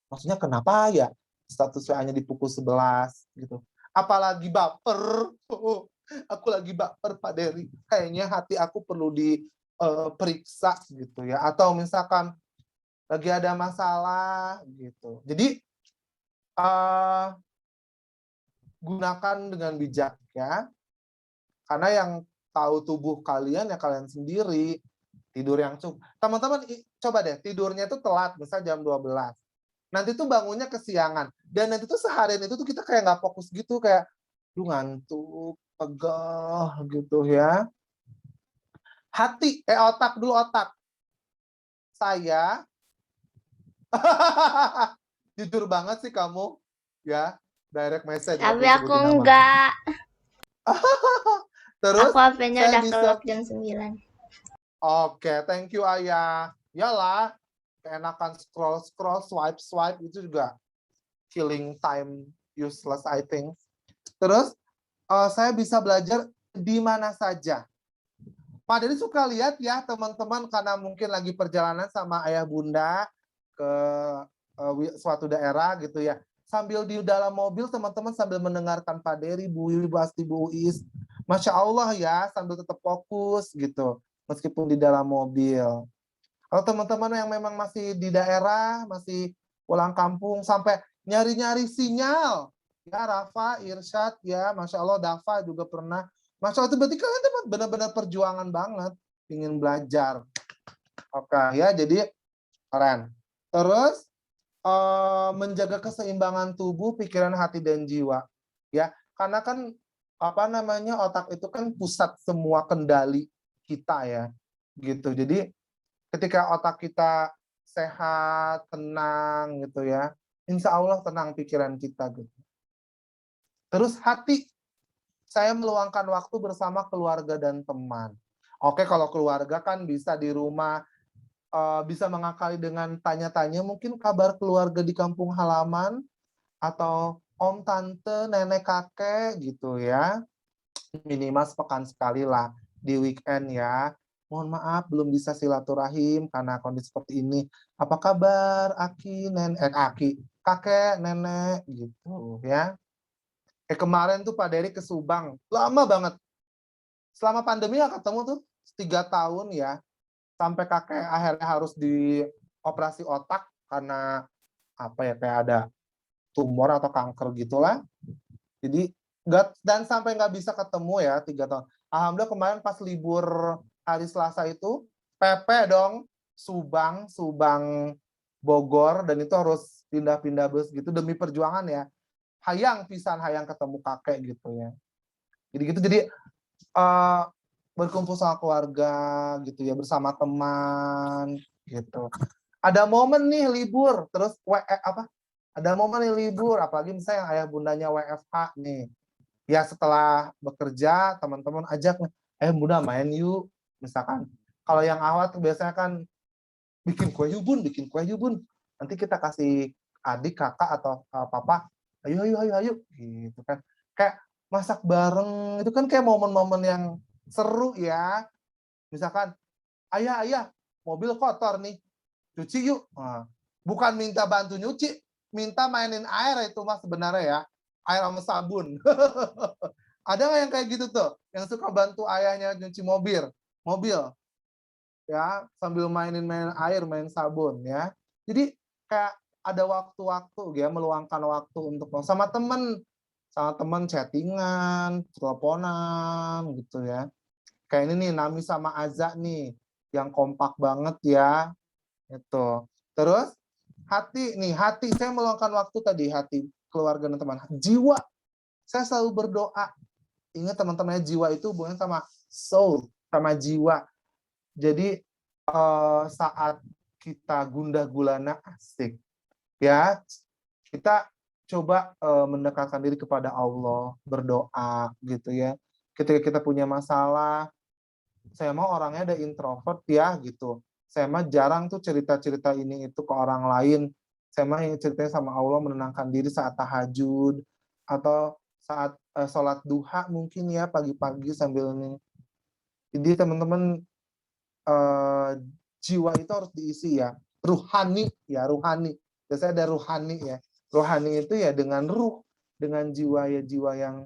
Maksudnya kenapa ya status WA-nya di pukul 11 gitu. Apalagi baper. Aku lagi baper Pak Dery. Kayaknya hati aku perlu diperiksa gitu ya. Atau misalkan lagi ada masalah gitu. Jadi gunakan dengan bijak ya. Karena yang tahu tubuh kalian ya kalian sendiri. Tidur yang cukup. Teman-teman coba deh tidurnya itu telat, misal jam 12. Nanti tuh bangunnya kesiangan. Dan nanti tuh seharian itu tuh kita kayak nggak fokus gitu. Kayak ngantuk, pegah gitu ya. Hati, otak dulu otak. Saya jujur banget sih kamu ya, direct message. Tapi waktu aku disebutin nama. enggak. Terus Aku HP-nya saya udah bisa. kelok jam 9. Oke, thank you Ayah. Yalah, keenakan scroll, swipe itu juga killing time useless I think. Terus saya bisa belajar di mana saja. Pak Dedi suka lihat ya teman-teman karena mungkin lagi perjalanan sama ayah bunda ke suatu daerah gitu ya. Sambil di dalam mobil teman-teman sambil mendengarkan Pak Dery, Bu Yuli, Bu Asti, Bu Uis. Masya Allah ya, sambil tetap fokus gitu. Meskipun di dalam mobil. Kalau teman-teman yang memang masih di daerah, masih pulang kampung, sampai nyari-nyari sinyal. Ya Rafa, Irsyad, ya Masya Allah, Dafa juga pernah. Masya Allah, itu berarti kalian teman benar-benar perjuangan banget. Ingin belajar. Oke, ya jadi keren. Terus, menjaga keseimbangan tubuh, pikiran, hati, dan jiwa. Ya, karena kan otak itu kan pusat semua kendali kita ya. Gitu. Jadi ketika otak kita sehat, tenang gitu ya, insya Allah tenang pikiran kita gitu. Terus hati, saya meluangkan waktu bersama keluarga dan teman. Oke, kalau keluarga kan bisa di rumah, bisa mengakali dengan tanya-tanya mungkin kabar keluarga di kampung halaman, atau om, tante, nenek, kakek gitu ya. Minimal sepekan sekali lah di weekend ya. Mohon maaf belum bisa silaturahim karena kondisi seperti ini. Apa kabar Aki, kakek, nenek gitu ya. Kemarin tuh Pak Dery ke Subang, lama banget. Selama pandemi nggak ketemu tuh 3 tahun ya. Sampai kakek akhirnya harus dioperasi otak karena kayak ada tumor atau kanker gitulah. Jadi dan sampai nggak bisa ketemu ya 3 tahun. Alhamdulillah kemarin pas libur hari Selasa itu PP dong Subang Bogor, dan itu harus pindah-pindah bus gitu demi perjuangan ya. Hayang ketemu kakek gitu ya. Jadi berkumpul sama keluarga gitu ya, bersama teman gitu. Ada momen nih libur, terus ada momen nih libur, apalagi misalnya yang ayah bundanya WFH nih. Ya setelah bekerja, teman-teman ajak, bunda main yuk. Misalkan, kalau yang awal tuh biasanya kan bikin kue yuk bun. Nanti kita kasih adik, kakak, atau papa, ayo, gitu kan. Kayak masak bareng, itu kan kayak momen-momen yang seru ya. Misalkan, ayah, mobil kotor nih, cuci yuk. Nah, bukan minta bantu nyuci, minta mainin air itu mas sebenarnya ya. Air sama sabun. Ada nggak yang kayak gitu tuh? Yang suka bantu ayahnya nyuci mobil. Ya, sambil mainin air, main sabun ya. Jadi kayak ada waktu-waktu ya, meluangkan waktu untuk sama temen chattingan, teleponan gitu ya. Kayak ini nih Nami sama Aza nih yang kompak banget ya. Itu. Terus hati saya meluangkan waktu tadi, hati, keluarga dan teman. Jiwa, saya selalu berdoa. Ingat teman-teman, jiwa itu hubungan sama soul, sama jiwa. Jadi saat kita gundah gulana asik ya, kita coba mendekatkan diri kepada Allah, berdoa gitu ya. Ketika kita punya masalah, saya mau orangnya ada introvert ya gitu. Saya mah jarang tuh cerita-cerita ini itu ke orang lain. Saya mah ingin ceritanya sama Allah menenangkan diri saat tahajud atau saat sholat duha mungkin ya pagi-pagi sambil ini. Jadi teman-teman jiwa itu harus diisi ya, ruhani. Biasanya ada ruhani ya. Rohani itu ya dengan ruh, dengan jiwa yang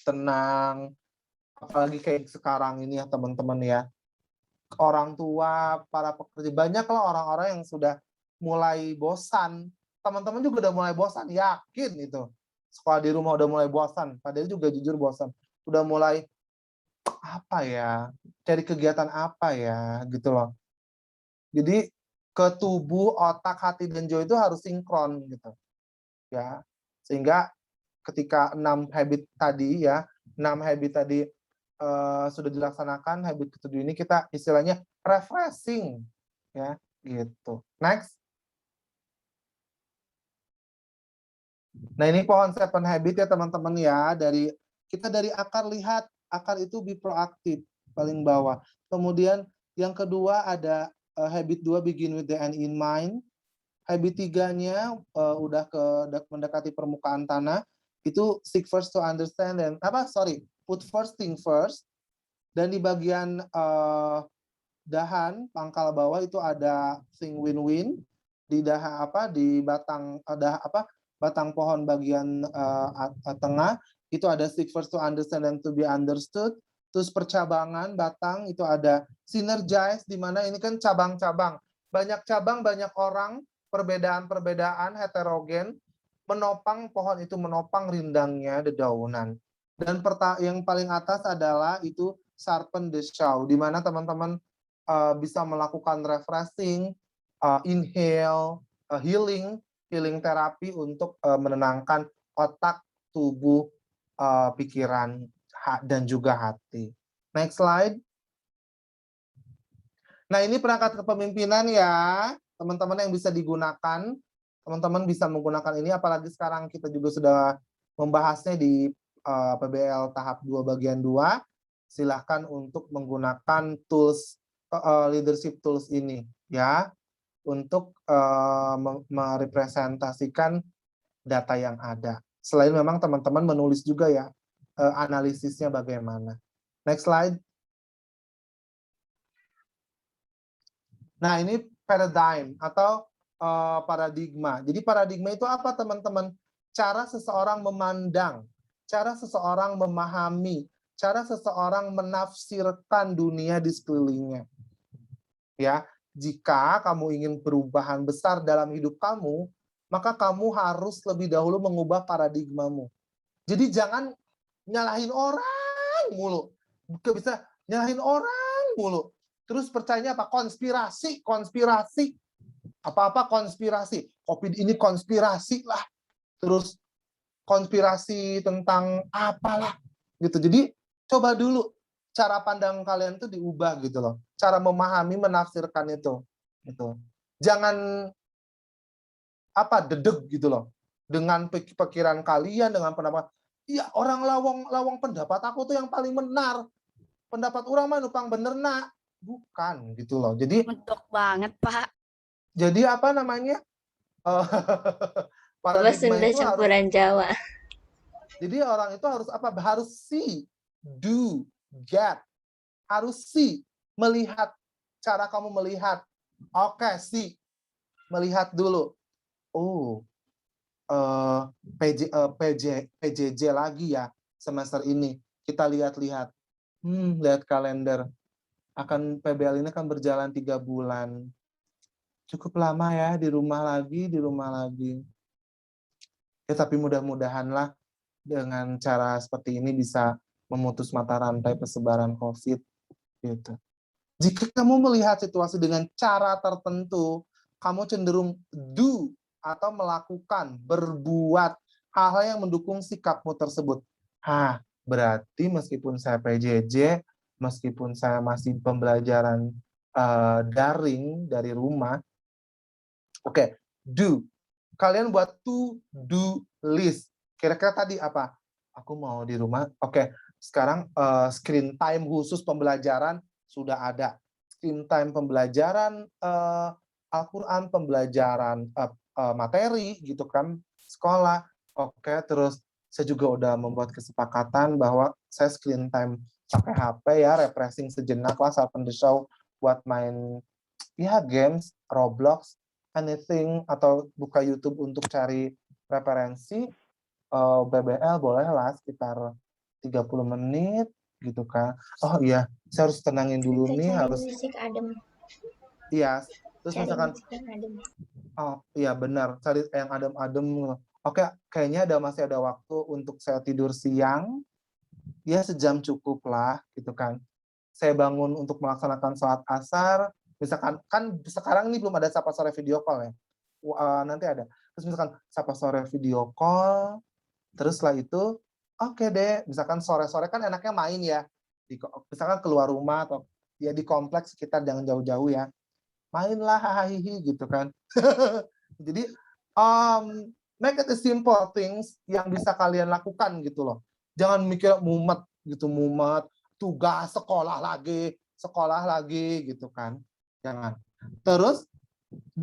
tenang. Apalagi kayak sekarang ini ya teman-teman ya. Orang tua, para pekerja, banyaklah orang-orang yang sudah mulai bosan. Teman-teman juga udah mulai bosan, yakin itu. Sekolah di rumah udah mulai bosan, padahal juga jujur bosan. Udah mulai apa ya, cari kegiatan apa ya, gitu loh. Jadi ke tubuh, otak, hati, dan jiwa itu harus sinkron gitu. Ya. Sehingga ketika 6 habit tadi ya, 6 habit tadi sudah dilaksanakan, habit ke-7 ini kita istilahnya refreshing ya, gitu. Next. Nah, ini pohon 7 habit ya teman-teman ya, dari akar lihat, akar itu be proaktif paling bawah. Kemudian yang kedua ada habit 2 begin with the end in mind. Habit 3-nya udah mendekati permukaan tanah, itu seek first to understand dan put first thing first. Dan di bagian dahan pangkal bawah itu ada think win-win. Di batang pohon bagian tengah itu ada seek first to understand and to be understood. Terus percabangan batang itu ada synergize, di mana ini kan cabang-cabang, banyak cabang, banyak orang, perbedaan-perbedaan heterogen menopang pohon itu, menopang rindangnya, dedaunan. Dan yang paling atas adalah itu sharpen the saw, di mana teman-teman bisa melakukan refreshing, inhale, healing terapi untuk menenangkan otak, tubuh, pikiran, dan juga hati. Next slide. Nah, ini perangkat kepemimpinan ya, teman-teman yang bisa digunakan. Teman-teman bisa menggunakan ini, apalagi sekarang kita juga sudah membahasnya di PBL tahap 2 bagian 2. Silahkan untuk menggunakan tools, leadership tools ini ya, untuk merepresentasikan data yang ada. Selain memang teman-teman menulis juga ya, analisisnya bagaimana. Next slide. Nah, ini paradigm atau paradigma. Jadi paradigma itu apa teman-teman? Cara seseorang memandang, cara seseorang memahami, cara seseorang menafsirkan dunia di sekelilingnya. Ya, jika kamu ingin perubahan besar dalam hidup kamu, maka kamu harus lebih dahulu mengubah paradigmamu. Jadi jangan nyalahin orang mulu. Bisa nyalahin orang mulu. Terus percayanya apa? Konspirasi. Apa-apa konspirasi. COVID ini konspirasi lah. Terus konspirasi tentang apalah. Gitu. Jadi coba dulu cara pandang kalian tuh diubah gitu loh. Cara memahami, menafsirkan itu. Gitu. Jangan dedeg gitu loh. Dengan pikiran kalian, dengan pendapat. Iya, orang lawang pendapat aku tuh yang paling benar. Pendapat orang mah nupang bener nak. Bukan gitu loh. Jadi Mentok banget, Pak. Jadi apa namanya? Coba Paradigma Sunda itu harus, campuran Jawa. jadi orang itu harus apa? Harus see, do, get. Harus see, melihat. Cara kamu melihat. Oke, see. Melihat dulu. Oh, PJJ lagi ya semester ini. Kita lihat-lihat. Lihat kalender. Akan PBL ini akan berjalan 3 bulan. Cukup lama ya, di rumah lagi. Ya, tapi mudah-mudahanlah dengan cara seperti ini bisa memutus mata rantai persebaran COVID. Gitu. Jika kamu melihat situasi dengan cara tertentu, kamu cenderung do atau melakukan, berbuat hal-hal yang mendukung sikapmu tersebut. Berarti meskipun saya PJJ, meskipun saya masih pembelajaran daring dari rumah, oke, do. Kalian buat to-do list. Kira-kira tadi apa? Aku mau di rumah. Oke, sekarang screen time khusus pembelajaran sudah ada. Screen time pembelajaran Al-Quran, pembelajaran materi gitu kan, sekolah. Oke, terus saya juga udah membuat kesepakatan bahwa saya screen time pakai HP ya, refreshing sejenak lah saat the show buat main ya games, Roblox, anything, atau buka YouTube untuk cari referensi. BBL bolehlah sekitar 30 menit gitu kan. Oh iya, saya harus tenangin dulu nih, Cari harus musik adem. iya. Terus Cari misalkan musik yang adem. oh iya benar, cari yang adem-adem. Oke, kayaknya masih ada waktu untuk saya tidur siang. Ya sejam cukup lah gitu kan. Saya bangun untuk melaksanakan sholat asar. Misalkan kan sekarang ini belum ada sapa sore video call ya. Nanti ada. Terus misalkan sapa sore video call. Terus setelah itu oke deh. Misalkan sore-sore kan enaknya main ya. Misalkan keluar rumah atau ya di kompleks sekitar, jangan jauh-jauh ya. Mainlah hahaha gitu kan. Jadi make it a simple things yang bisa kalian lakukan gitu loh. Jangan mikir mumet gitu, tugas sekolah lagi gitu kan. Jangan. Terus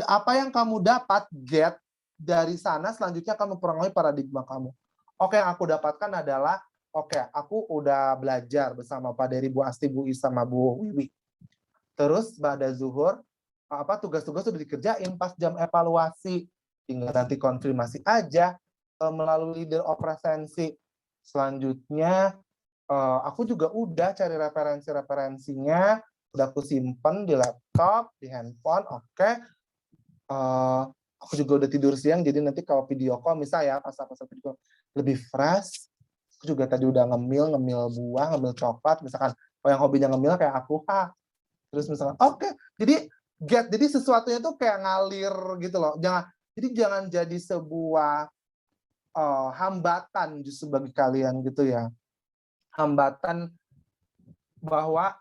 apa yang kamu dapat get dari sana selanjutnya akan mempengaruhi paradigma kamu. Oke, yang aku dapatkan adalah oke, aku udah belajar bersama Pak Dery, Bu Asti, Bu Is sama Bu Wiwi. Terus pada zuhur tugas-tugas sudah dikerjain pas jam evaluasi, tinggal nanti konfirmasi aja melalui leader of presensi. Selanjutnya aku juga udah cari referensinya, udah aku simpen di laptop, di handphone. Oke. Aku juga udah tidur siang, jadi nanti kalau video call misalnya pas video call lebih fresh. Aku juga tadi udah ngemil buah, ngemil coklat, misalkan kalau yang hobinya ngemil kayak aku, terus misalkan oke. Jadi sesuatunya tuh kayak ngalir gitu loh. Jangan jadi sebuah hambatan justru bagi kalian gitu ya. Hambatan bahwa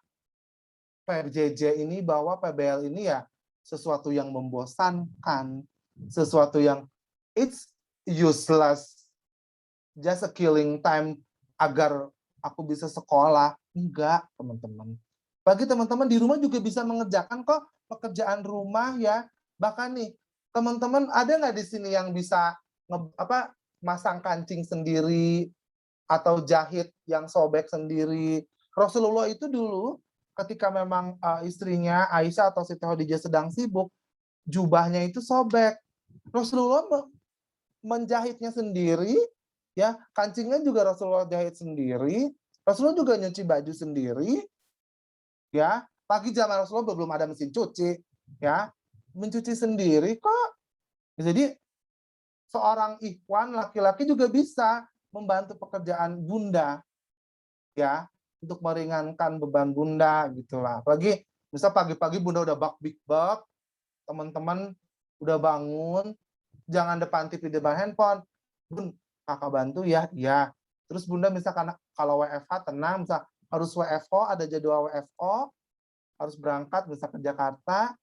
PJJ ini, bahwa PBL ini ya sesuatu yang membosankan, sesuatu yang it's useless, just a killing time agar aku bisa sekolah. Enggak, teman-teman. Bagi teman-teman di rumah juga bisa mengerjakan kok pekerjaan rumah ya. Bahkan nih, teman-teman ada nggak di sini yang bisa masang kancing sendiri atau jahit yang sobek sendiri? Rasulullah itu dulu ketika memang istrinya Aisyah atau Siti Khadijah sedang sibuk, jubahnya itu sobek. Rasulullah menjahitnya sendiri, ya, kancingnya juga Rasulullah jahit sendiri. Rasulullah juga nyuci baju sendiri, ya. Pagi zaman Rasulullah belum ada mesin cuci, ya, mencuci sendiri kok. Jadi seorang ikhwan laki-laki juga bisa membantu pekerjaan bunda, ya, untuk meringankan beban bunda gitulah. Apalagi misal pagi-pagi bunda udah bak-bik-bak, teman-teman udah bangun, jangan depan TV, depan handphone. Bun, kakak bantu ya, iya. Terus bunda misalkan kalau WFH tenang, misal harus WFO, ada jadwal WFO, harus berangkat bisa ke Jakarta.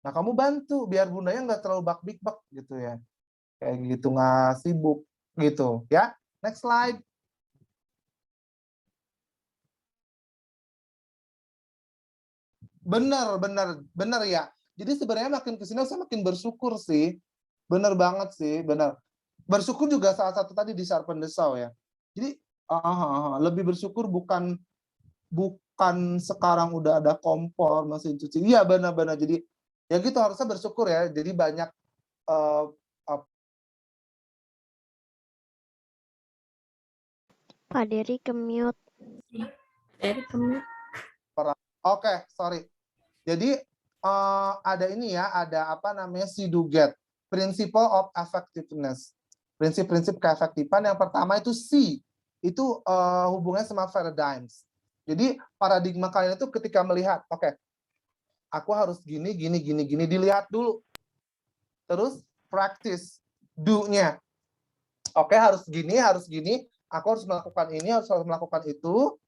Nah kamu bantu biar bundanya nggak terlalu bak-bik-bak gitu ya. Kayak gitu, nggak sibuk gitu ya. Next slide. Bener ya. Jadi sebenarnya makin kesini saya makin bersyukur sih. Bener banget sih, bener. Bersyukur juga salah satu tadi di Sharpen the Saw ya. Jadi lebih bersyukur bukan sekarang udah ada kompor, mesin cuci. Iya benar-benar. Jadi ya gitu harusnya bersyukur ya. Jadi banyak Pak Dery ke-mute. Oke, sorry. Jadi ada ini ya, ada apa namanya SIDUGET, Principle of Effectiveness. Prinsip-prinsip keefektifan yang pertama itu C, itu hubungannya sama paradigms. Jadi paradigma kalian itu ketika melihat, oke, aku harus gini, dilihat dulu. Terus practice, do-nya. Oke, harus gini, aku harus melakukan ini, harus melakukan itu,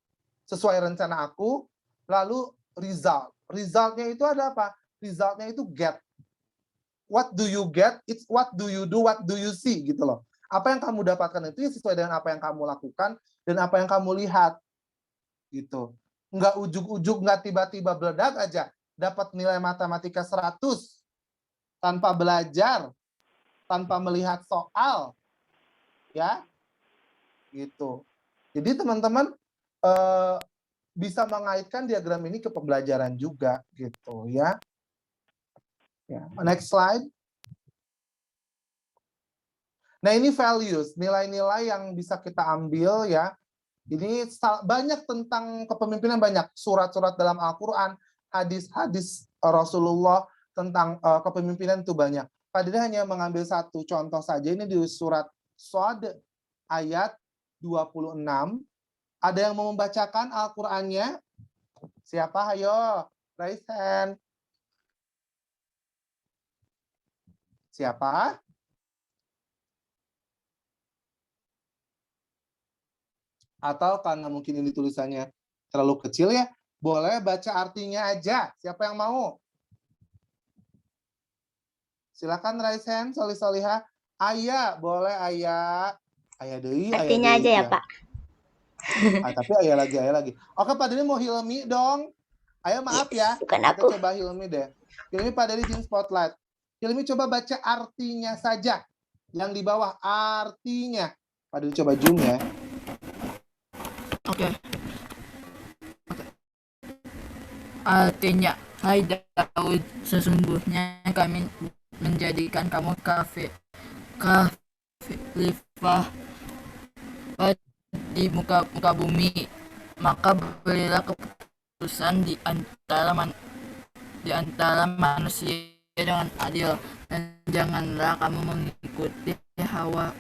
sesuai rencana aku, lalu result. Resultnya itu ada apa? Resultnya itu get. What do you get? It's what do you do, what do you see gitu loh. Apa yang kamu dapatkan itu sesuai dengan apa yang kamu lakukan dan apa yang kamu lihat. Gitu. Nggak ujug-ujug, nggak tiba-tiba beledak aja dapat nilai matematika 100 tanpa belajar. tanpa melihat soal, ya, gitu. Jadi teman-teman bisa mengaitkan diagram ini ke pembelajaran juga, gitu ya. Next slide. Nah ini values, nilai-nilai yang bisa kita ambil ya. Ini banyak tentang kepemimpinan, banyak surat-surat dalam Al-Quran, hadis-hadis Rasulullah tentang kepemimpinan itu banyak. Pak Dede hanya mengambil satu contoh saja, ini di surat Shad ayat 26. Ada yang mau membacakan Al-Qurannya? Siapa? Ayo, raise hand. Siapa? Atau karena mungkin ini tulisannya terlalu kecil ya, boleh baca artinya aja. Siapa yang mau? Silakan raise hand, Solih-Solihah. Ayah, boleh Ayah. Ayah Dewi, Artinya aja ya, Pak. Tapi ayah lagi. Oke, Pak Dede mau Hilmi dong. Ayo maaf ya. Bukan Kita aku. coba Hilmi deh. Hilmi, Pak Dede di spotlight. Hilmi coba baca artinya saja. Yang di bawah artinya. Pak Dede coba zoom ya. Oke. Artinya, hai Daud, sesungguhnya kami menjadikan kamu khalifah di muka bumi, maka berilah keputusan di antara manusia dengan adil, dan janganlah kamu mengikuti hawa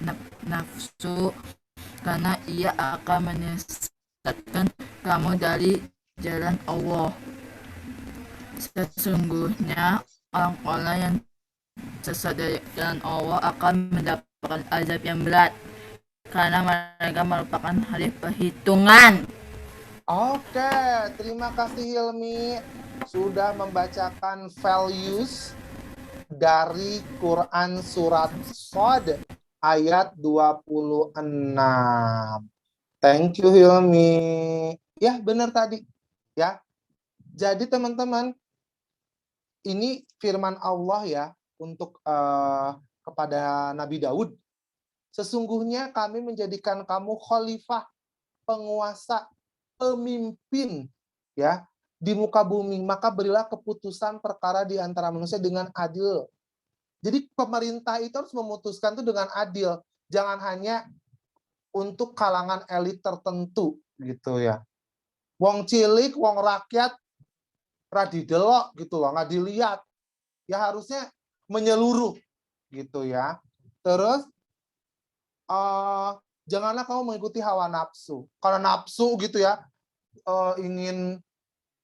nafsu, karena ia akan menyesatkan kamu dari jalan Allah. Sesungguhnya orang-orang yang sesat dari jalan Allah akan mendapatkan azab yang berat, karena mereka merupakan hari perhitungan. Oke, terima kasih Hilmi sudah membacakan values dari Quran surat Shad ayat 26. Thank you Hilmi. Ya, benar tadi. Ya. Jadi teman-teman, ini firman Allah ya untuk kepada Nabi Daud. Sesungguhnya kami menjadikan kamu khalifah, penguasa, pemimpin ya di muka bumi, maka berilah keputusan perkara di antara manusia dengan adil. Jadi pemerintah itu harus memutuskan itu dengan adil, jangan hanya untuk kalangan elit tertentu gitu ya. Wong cilik, wong rakyat radidelok gitu loh, nggak dilihat. Ya harusnya menyeluruh gitu ya. Terus janganlah kamu mengikuti hawa nafsu. Karena nafsu gitu ya, ingin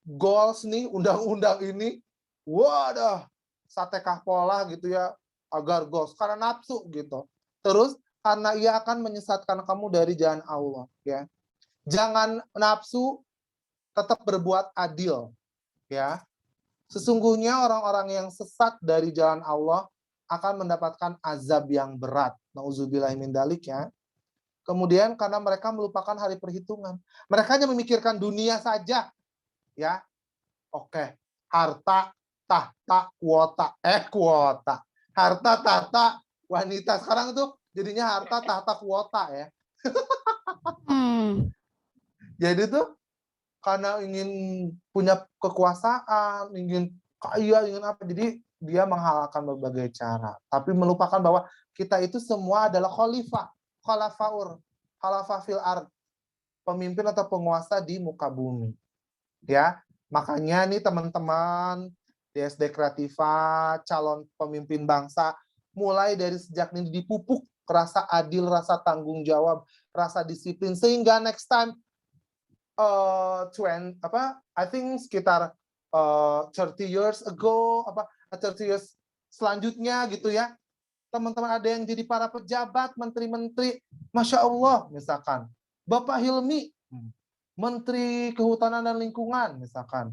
goals nih, undang-undang ini, wadah, sate kahpola gitu ya, agar goals. Karena nafsu gitu. Terus karena ia akan menyesatkan kamu dari jalan Allah. Ya, jangan nafsu, tetap berbuat adil. Ya, sesungguhnya orang-orang yang sesat dari jalan Allah akan mendapatkan azab yang berat. Nauzubillahi min dzalik ya. Kemudian karena mereka melupakan hari perhitungan. Mereka hanya memikirkan dunia saja. Ya. Oke. Harta, tahta, kuota. Kuota. Harta, tahta, wanita. Sekarang itu jadinya harta, tahta, kuota ya. Jadi tuh karena ingin punya kekuasaan, ingin kaya, ingin apa. Jadi dia menghalalkan berbagai cara. Tapi melupakan bahwa kita itu semua adalah khalifah. Khalafah fil ard. Pemimpin atau penguasa di muka bumi. Ya, makanya nih teman-teman di SD Kreativa, calon pemimpin bangsa, mulai dari sejak ini dipupuk rasa adil, rasa tanggung jawab, rasa disiplin, sehingga next time I think sekitar 30 years ago, 30 years selanjutnya gitu ya, teman-teman ada yang jadi para pejabat, menteri-menteri, Masya Allah, misalkan, Bapak Hilmi, Menteri Kehutanan dan Lingkungan, misalkan,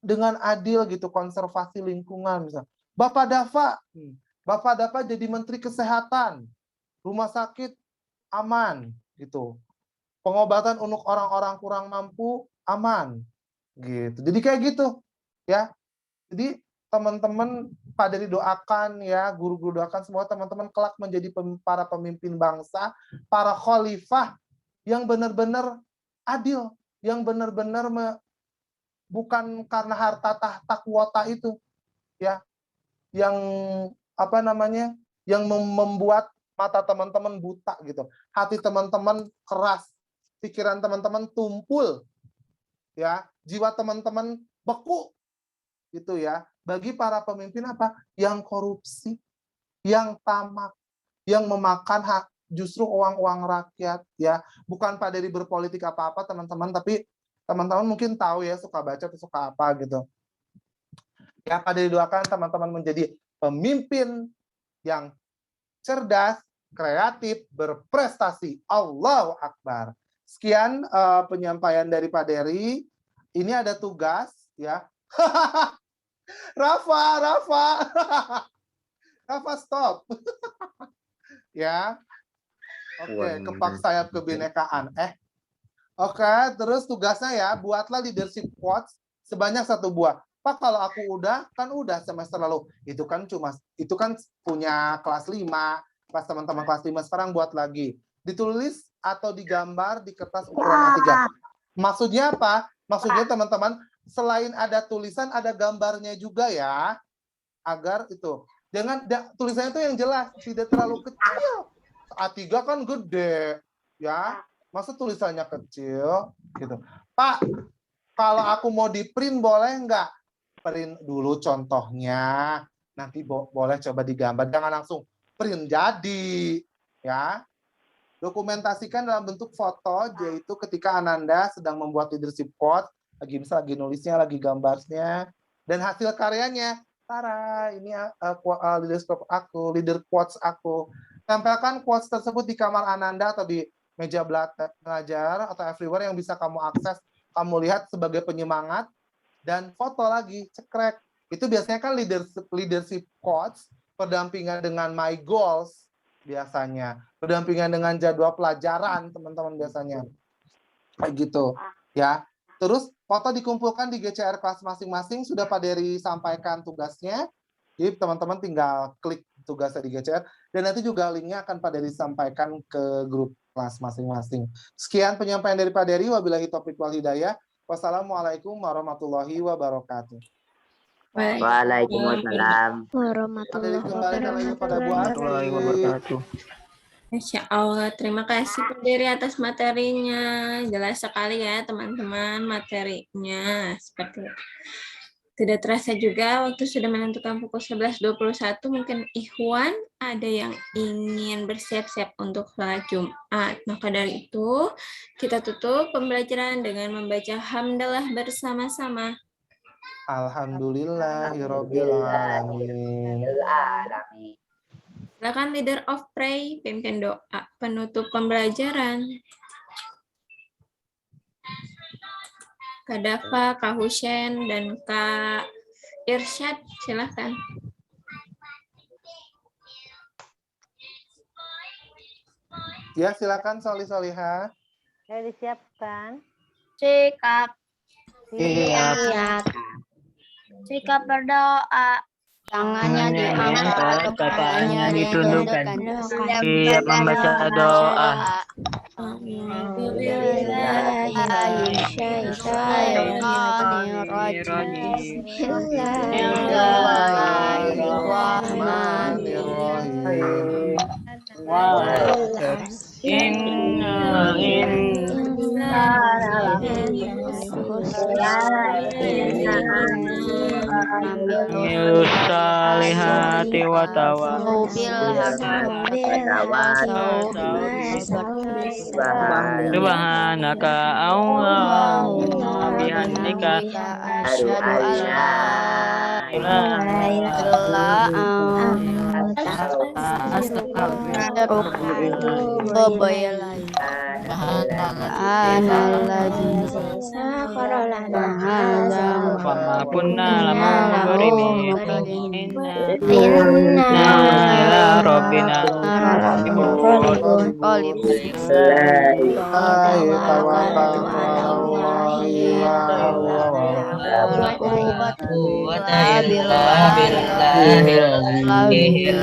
dengan adil gitu, konservasi lingkungan, misalkan, Bapak Dava jadi Menteri Kesehatan, rumah sakit aman, gitu. Pengobatan untuk orang-orang kurang mampu aman gitu. Jadi kayak gitu ya. Jadi teman-teman Pak Dery doakan ya, guru-guru doakan semua teman-teman kelak menjadi para pemimpin bangsa, para khalifah yang benar-benar adil, yang benar-benar bukan karena harta tahta kuota itu ya, yang apa namanya, yang membuat mata teman-teman buta gitu, hati teman-teman keras, pikiran teman-teman tumpul ya, jiwa teman-teman beku gitu ya. Bagi para pemimpin apa? Yang korupsi, yang tamak, yang memakan hak justru uang-uang rakyat ya. Bukan Pak Dery berpolitik apa-apa teman-teman, tapi teman-teman mungkin tahu ya, suka baca atau suka apa gitu. Ya, Pak Dery doakan teman-teman menjadi pemimpin yang cerdas, kreatif, berprestasi. Allahu Akbar. Sekian penyampaian dari Pak Dery. Ini ada tugas ya. Rafa stop. Ya. Oke, kepak sayap kebinekaan. Oke, terus tugasnya ya, buatlah leadership quotes sebanyak 1 buah. Pak, kalau aku udah semester lalu. Itu kan punya kelas 5. Pas teman-teman kelas 5 sekarang buat lagi. Ditulis atau digambar di kertas ukuran A3. Maksudnya apa? Maksudnya teman-teman, selain ada tulisan, ada gambarnya juga ya. Agar itu. Jangan tulisannya itu yang jelas, tidak terlalu kecil. A3 kan gede. Ya. Masa tulisannya kecil gitu. Pak, kalau aku mau di print boleh nggak? Print dulu contohnya. Nanti boleh coba digambar. Jangan langsung print jadi. Ya. Dokumentasikan dalam bentuk foto, yaitu ketika Ananda sedang membuat leadership quote, lagi nulisnya, lagi gambarnya, dan hasil karyanya. Tara, ini leadership aku, leader quotes aku. Tempelkan quotes tersebut di kamar Ananda atau di meja belajar atau everywhere yang bisa kamu akses, kamu lihat sebagai penyemangat, dan foto lagi, cekrek. Itu biasanya kan leadership quotes, berdampingan dengan my goals, biasanya. Berdampingan dengan jadwal pelajaran, teman-teman biasanya. Kayak gitu. Ya. Terus foto dikumpulkan di GCR kelas masing-masing, sudah Pak Dery sampaikan tugasnya. Jadi teman-teman tinggal klik tugasnya di GCR, dan nanti juga linknya akan Pak Dery sampaikan ke grup kelas masing-masing. Sekian penyampaian dari Pak Dery, wabillahi taufiq wal hidayah. Wassalamualaikum warahmatullahi wabarakatuh. Waalaikumsalam Warahmatullahi warahmatullahi wabarakatuh. Masya Allah, terima kasih Pak Dery atas materinya. Jelas sekali ya teman-teman materinya. Seperti itu. Tidak terasa juga waktu sudah menentukan pukul 11.21. Mungkin Ikhwan ada yang ingin bersiap-siap untuk sholat Jumat. Maka dari itu kita tutup pembelajaran dengan membaca hamdalah bersama-sama. Alhamdulillahirabbil alamin. Silakan leader of pray pimpin doa penutup pembelajaran. Kak Dafa, Kak Hussein, dan Kak Irsyad, silakan. Ya, silakan Solihah. Saya disiapkan. Sikap. Siap. Sikap berdoa. Tangannya diangkat, kepalanya ditundukkan. Siap membaca doa. Salihati wa Subhanaka Allahumma bihamdika asyhadu an la ilaha illa anta wa kunna lama inna ila rabbina Qalibun. illa huwa wal quwwata illa billahil aliyyil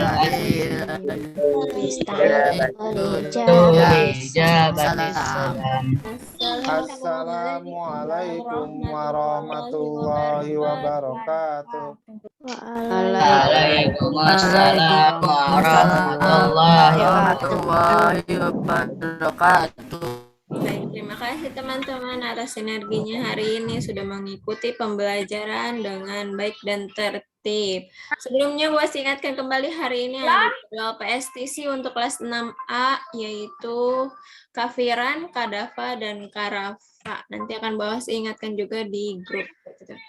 salam. Assalamualaikum warahmatullahi wabarakatuh. Waalaikumsalam warahmatullahi wabarakatuh. Baik, terima kasih teman-teman atas sinerginya hari ini sudah mengikuti pembelajaran dengan baik dan tertib. Sebelumnya gue ingatkan kembali hari ini ada jadwal PSTC untuk kelas 6A yaitu Kafiran, Kadafa, dan Karafa. Nanti akan bahas ingatkan juga di grup.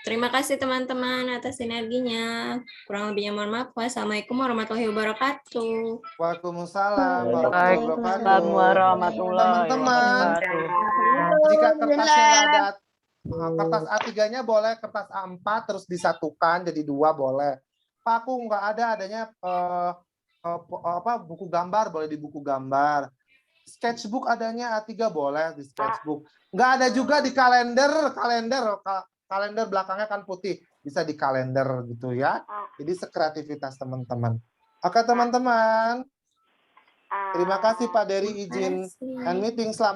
Terima kasih teman-teman atas sinerginya. Kurang lebihnya mohon maaf. Wassalamualaikum warahmatullahi wabarakatuh. Waalaikumsalam Waalaikumsalam warahmatullahi Teman-teman, jika kertasnya nggak ada kertas A3-nya boleh, kertas A4 terus disatukan jadi 2 boleh. Pak, aku nggak ada adanya buku gambar, boleh di buku gambar. Sketchbook adanya A3 boleh di sketchbook. Nggak ada juga di kalender belakangnya kan putih, bisa di kalender gitu ya. Jadi sekreativitas teman-teman. Oke teman-teman, terima kasih Pak Dery izin and meeting. Selamat